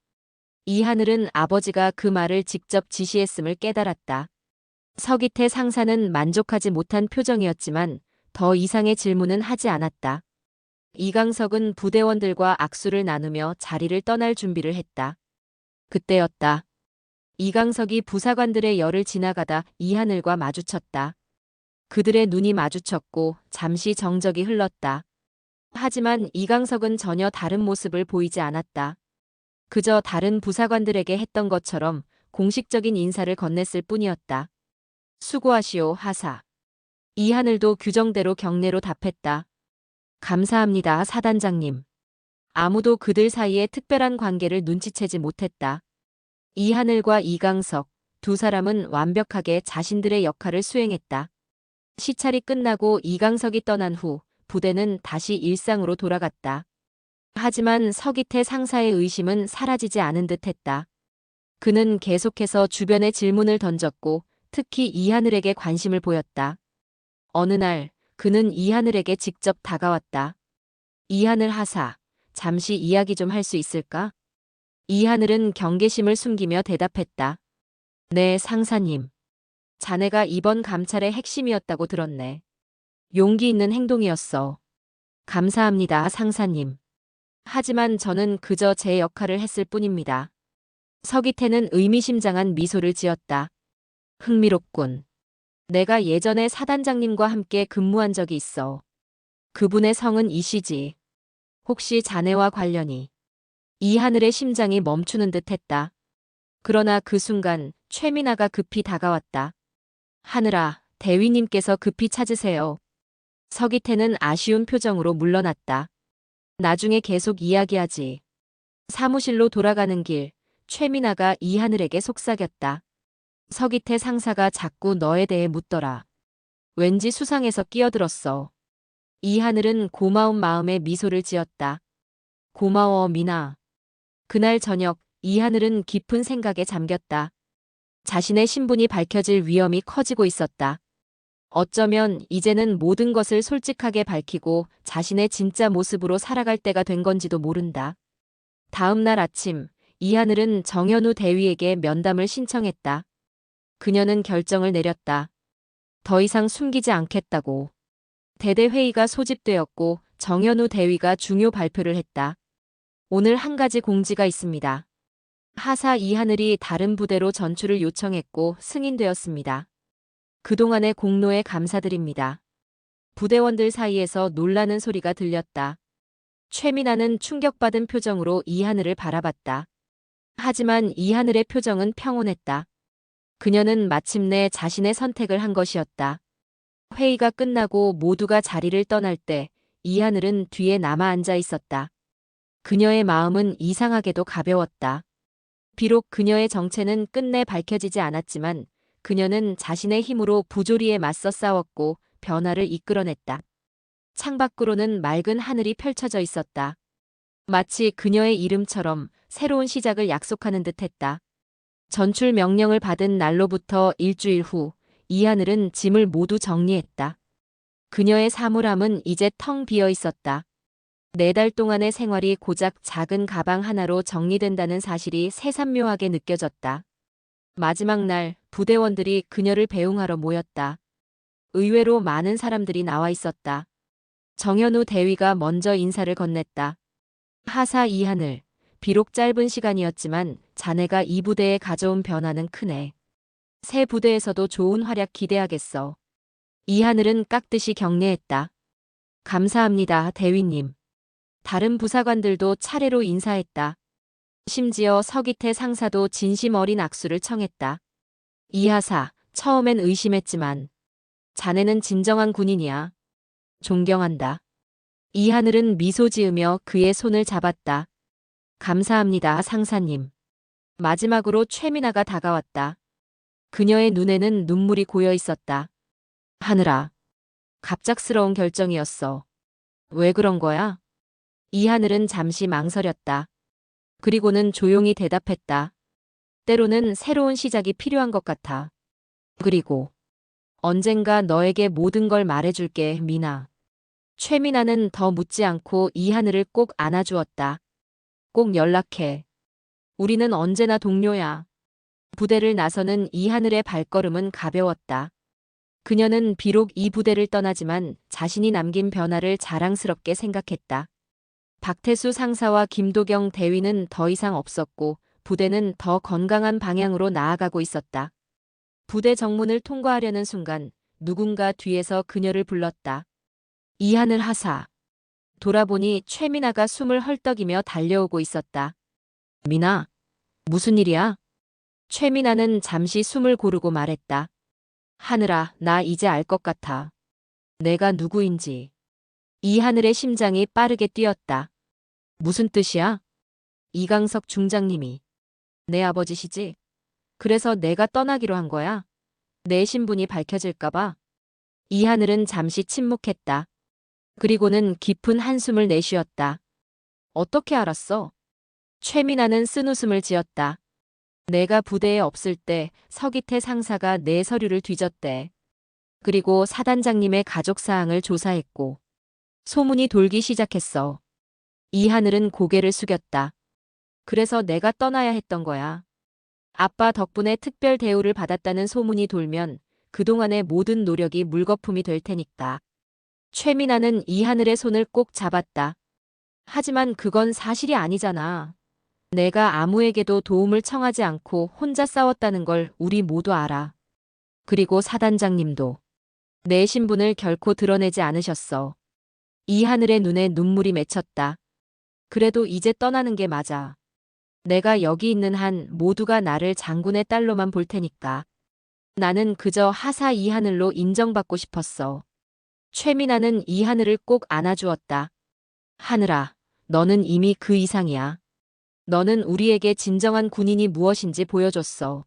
이하늘은 아버지가 그 말을 직접 지시했음을 깨달았다. 서기태 상사는 만족하지 못한 표정이었지만 더 이상의 질문은 하지 않았다. 이강석은 부대원들과 악수를 나누며 자리를 떠날 준비를 했다. 그때였다. 이강석이 부사관들의 열을 지나가다 이하늘과 마주쳤다. 그들의 눈이 마주쳤고 잠시 정적이 흘렀다. 하지만 이강석은 전혀 다른 모습을 보이지 않았다. 그저 다른 부사관들에게 했던 것처럼 공식적인 인사를 건넸을 뿐이었다. 수고하시오, 하사. 이하늘도 규정대로 경례로 답했다. 감사합니다, 사단장님. 아무도 그들 사이의 특별한 관계를 눈치채지 못했다. 이하늘과 이강석, 두 사람은 완벽하게 자신들의 역할을 수행했다. 시찰이 끝나고 이강석이 떠난 후 부대는 다시 일상으로 돌아갔다. 하지만 서기태 상사의 의심은 사라지지 않은 듯했다. 그는 계속해서 주변에 질문을 던졌고 특히 이하늘에게 관심을 보였다. 어느 날 그는 이하늘에게 직접 다가왔다. 이하늘 하사, 잠시 이야기 좀 할 수 있을까? 이하늘은 경계심을 숨기며 대답했다. 네, 상사님. 자네가 이번 감찰의 핵심이었다고 들었네. 용기 있는 행동이었어. 감사합니다, 상사님. 하지만 저는 그저 제 역할을 했을 뿐입니다. 서기태는 의미심장한 미소를 지었다. 흥미롭군. 내가 예전에 사단장님과 함께 근무한 적이 있어. 그분의 성은 이씨지. 혹시 자네와 관련이. 이하늘의 심장이 멈추는 듯 했다. 그러나 그 순간 최민아가 급히 다가왔다. 하늘아, 대위님께서 급히 찾으세요. 서기태는 아쉬운 표정으로 물러났다. 나중에 계속 이야기하지. 사무실로 돌아가는 길, 최민아가 이하늘에게 속삭였다. 서기태 상사가 자꾸 너에 대해 묻더라. 왠지 수상해서 끼어들었어. 이하늘은 고마운 마음에 미소를 지었다. 고마워, 미나. 그날 저녁, 이하늘은 깊은 생각에 잠겼다. 자신의 신분이 밝혀질 위험이 커지고 있었다. 어쩌면 이제는 모든 것을 솔직하게 밝히고 자신의 진짜 모습으로 살아갈 때가 된 건지도 모른다. 다음 날 아침, 이하늘은 정현우 대위에게 면담을 신청했다. 그녀는 결정을 내렸다. 더 이상 숨기지 않겠다고. 대대회의가 소집되었고 정현우 대위가 중요 발표를 했다. 오늘 한 가지 공지가 있습니다. 하사 이하늘이 다른 부대로 전출을 요청했고 승인되었습니다. 그동안의 공로에 감사드립니다. 부대원들 사이에서 놀라는 소리가 들렸다. 최민아는 충격받은 표정으로 이하늘을 바라봤다. 하지만 이하늘의 표정은 평온했다. 그녀는 마침내 자신의 선택을 한 것이었다. 회의가 끝나고 모두가 자리를 떠날 때 이하늘은 뒤에 남아 앉아 있었다. 그녀의 마음은 이상하게도 가벼웠다. 비록 그녀의 정체는 끝내 밝혀지지 않았지만 그녀는 자신의 힘으로 부조리에 맞서 싸웠고 변화를 이끌어냈다. 창밖으로는 맑은 하늘이 펼쳐져 있었다. 마치 그녀의 이름처럼 새로운 시작을 약속하는 듯했다. 전출 명령을 받은 날로부터 일주일 후 이하늘은 짐을 모두 정리했다. 그녀의 사물함은 이제 텅 비어 있었다. 4달 동안의 생활이 고작 작은 가방 하나로 정리된다는 사실이 새삼묘하게 느껴졌다. 마지막 날 부대원들이 그녀를 배웅하러 모였다. 의외로 많은 사람들이 나와 있었다. 정현우 대위가 먼저 인사를 건넸다. 하사 이하늘, 비록 짧은 시간이었지만 자네가 이 부대에 가져온 변화는 크네. 새 부대에서도 좋은 활약 기대하겠어. 이하늘은 깍듯이 격려했다. 감사합니다, 대위님. 다른 부사관들도 차례로 인사했다. 심지어 서기태 상사도 진심 어린 악수를 청했다. 이하사, 처음엔 의심했지만 자네는 진정한 군인이야. 존경한다. 이하늘은 미소 지으며 그의 손을 잡았다. 감사합니다, 상사님. 마지막으로 최민아가 다가왔다. 그녀의 눈에는 눈물이 고여 있었다. 하늘아, 갑작스러운 결정이었어. 왜 그런 거야? 이하늘은 잠시 망설였다. 그리고는 조용히 대답했다. 때로는 새로운 시작이 필요한 것 같아. 그리고 언젠가 너에게 모든 걸 말해줄게, 미나. 최민아는 더 묻지 않고 이하늘을 꼭 안아주었다. 꼭 연락해. 우리는 언제나 동료야. 부대를 나서는 이하늘의 발걸음은 가벼웠다. 그녀는 비록 이 부대를 떠나지만 자신이 남긴 변화를 자랑스럽게 생각했다. 박태수 상사와 김도경 대위는 더 이상 없었고 부대는 더 건강한 방향으로 나아가고 있었다. 부대 정문을 통과하려는 순간 누군가 뒤에서 그녀를 불렀다. 이하늘 하사. 돌아보니 최민아가 숨을 헐떡이며 달려오고 있었다. 미나, 무슨 일이야? 최민아는 잠시 숨을 고르고 말했다. 하늘아, 나 이제 알 것 같아. 내가 누구인지. 이하늘의 심장이 빠르게 뛰었다. 무슨 뜻이야? 이강석 중장님이. 내 아버지시지? 그래서 내가 떠나기로 한 거야? 내 신분이 밝혀질까봐? 이하늘은 잠시 침묵했다. 그리고는 깊은 한숨을 내쉬었다. 어떻게 알았어? 최민아는 쓴웃음을 지었다. 내가 부대에 없을 때 서기태 상사가 내 서류를 뒤졌대. 그리고 사단장님의 가족 사항을 조사했고 소문이 돌기 시작했어. 이하늘은 고개를 숙였다. 그래서 내가 떠나야 했던 거야. 아빠 덕분에 특별 대우를 받았다는 소문이 돌면 그동안의 모든 노력이 물거품이 될 테니까. 최민아는 이하늘의 손을 꼭 잡았다. 하지만 그건 사실이 아니잖아. 내가 아무에게도 도움을 청하지 않고 혼자 싸웠다는 걸 우리 모두 알아. 그리고 사단장님도 내 신분을 결코 드러내지 않으셨어. 이하늘의 눈에 눈물이 맺혔다. 그래도 이제 떠나는 게 맞아. 내가 여기 있는 한 모두가 나를 장군의 딸로만 볼 테니까. 나는 그저 하사 이하늘로 인정받고 싶었어. 최민아는 이하늘을 꼭 안아주었다. 하늘아, 너는 이미 그 이상이야. 너는 우리에게 진정한 군인이 무엇인지 보여줬어.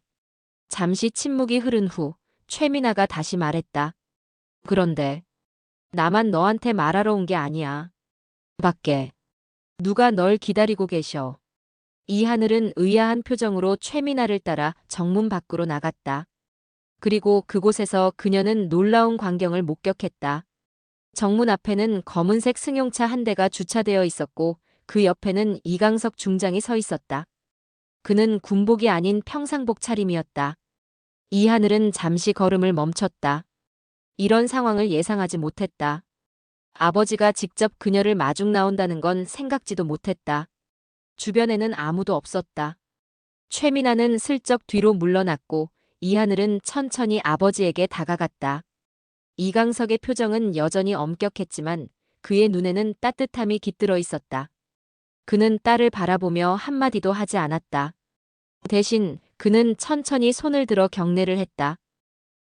잠시 침묵이 흐른 후 최민아가 다시 말했다. 그런데 나만 너한테 말하러 온 게 아니야. 밖에 누가 널 기다리고 계셔. 이하늘은 의아한 표정으로 최민아를 따라 정문 밖으로 나갔다. 그리고 그곳에서 그녀는 놀라운 광경을 목격했다. 정문 앞에는 검은색 승용차 한 대가 주차되어 있었고 그 옆에는 이강석 중장이 서 있었다. 그는 군복이 아닌 평상복 차림이었다. 이하늘은 잠시 걸음을 멈췄다. 이런 상황을 예상하지 못했다. 아버지가 직접 그녀를 마중 나온다는 건 생각지도 못했다. 주변에는 아무도 없었다. 최민아는 슬쩍 뒤로 물러났고 이하늘은 천천히 아버지에게 다가갔다. 이강석의 표정은 여전히 엄격했지만 그의 눈에는 따뜻함이 깃들어 있었다. 그는 딸을 바라보며 한마디도 하지 않았다. 대신 그는 천천히 손을 들어 경례를 했다.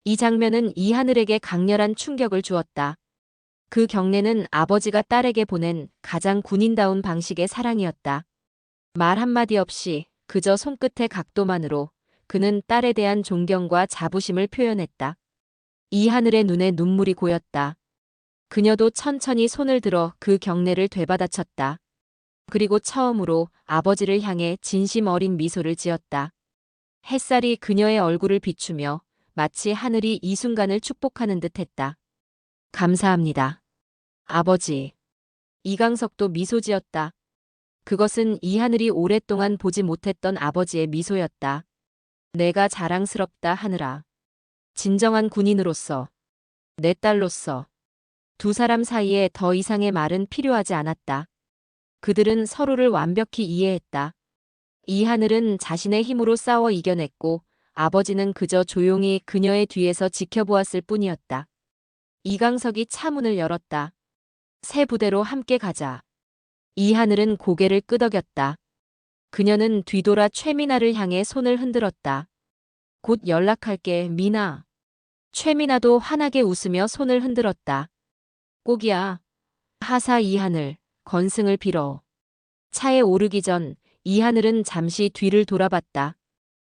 이 장면은 이하늘에게 강렬한 충격을 주었다. 그 경례는 아버지가 딸에게 보낸 가장 군인다운 방식의 사랑이었다. 말 한마디 없이 그저 손끝의 각도만으로 그는 딸에 대한 존경과 자부심을 표현했다. 이하늘의 눈에 눈물이 고였다. 그녀도 천천히 손을 들어 그 경례를 되받아쳤다. 그리고 처음으로 아버지를 향해 진심 어린 미소를 지었다. 햇살이 그녀의 얼굴을 비추며 마치 하늘이 이 순간을 축복하는 듯 했다. 감사합니다. 아버지. 이강석도 미소 지었다. 그것은 이하늘이 오랫동안 보지 못했던 아버지의 미소였다. 내가 자랑스럽다 하느라. 진정한 군인으로서. 내 딸로서. 두 사람 사이에 더 이상의 말은 필요하지 않았다. 그들은 서로를 완벽히 이해했다. 이하늘은 자신의 힘으로 싸워 이겨냈고 아버지는 그저 조용히 그녀의 뒤에서 지켜보았을 뿐이었다. 이강석이 차 문을 열었다. 새 부대로 함께 가자. 이하늘은 고개를 끄덕였다. 그녀는 뒤돌아 최민아를 향해 손을 흔들었다. 곧 연락할게, 미나. 최민아도 환하게 웃으며 손을 흔들었다. 꼭이야. 하사 이하늘, 건승을 빌어. 차에 오르기 전 이하늘은 잠시 뒤를 돌아봤다.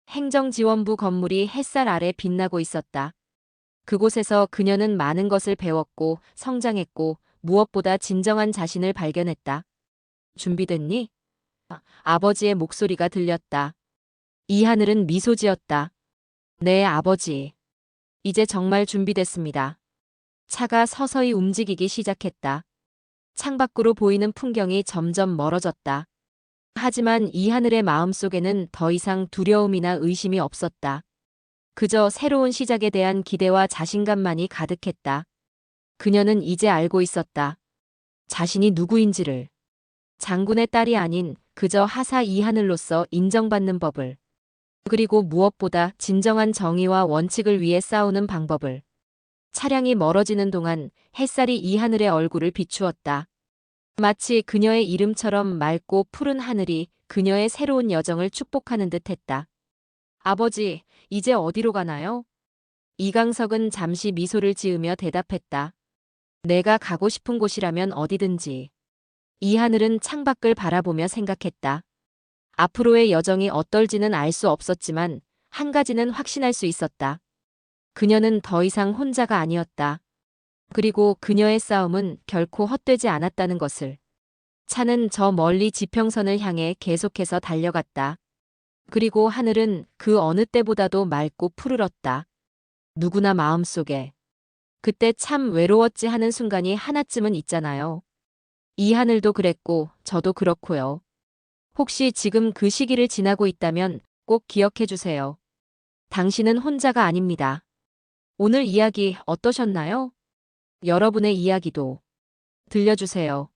행정지원부 건물이 햇살 아래 빛나고 있었다. 그곳에서 그녀는 많은 것을 배웠고 성장했고 무엇보다 진정한 자신을 발견했다. 준비됐니? 아버지의 목소리가 들렸다. 이하늘은 미소 지었다. 네, 아버지. 이제 정말 준비됐습니다. 차가 서서히 움직이기 시작했다. 창밖으로 보이는 풍경이 점점 멀어졌다. 하지만 이하늘의 마음속에는 더 이상 두려움이나 의심이 없었다. 그저 새로운 시작에 대한 기대와 자신감만이 가득했다. 그녀는 이제 알고 있었다. 자신이 누구인지를. 장군의 딸이 아닌 그저 하사 이하늘로서 인정받는 법을. 그리고 무엇보다 진정한 정의와 원칙을 위해 싸우는 방법을. 차량이 멀어지는 동안 햇살이 이하늘의 얼굴을 비추었다. 마치 그녀의 이름처럼 맑고 푸른 하늘이 그녀의 새로운 여정을 축복하는 듯 했다. 아버지, 이제 어디로 가나요? 이강석은 잠시 미소를 지으며 대답했다. 내가 가고 싶은 곳이라면 어디든지. 이하늘은 창밖을 바라보며 생각했다. 앞으로의 여정이 어떨지는 알 수 없었지만 한 가지는 확신할 수 있었다. 그녀는 더 이상 혼자가 아니었다. 그리고 그녀의 싸움은 결코 헛되지 않았다는 것을. 차는 저 멀리 지평선을 향해 계속해서 달려갔다. 그리고 하늘은 그 어느 때보다도 맑고 푸르렀다. 누구나 마음속에. 그때 참 외로웠지 하는 순간이 하나쯤은 있잖아요. 이 하늘도 그랬고 저도 그렇고요. 혹시 지금 그 시기를 지나고 있다면 꼭 기억해 주세요. 당신은 혼자가 아닙니다. 오늘 이야기 어떠셨나요? 여러분의 이야기도 들려주세요.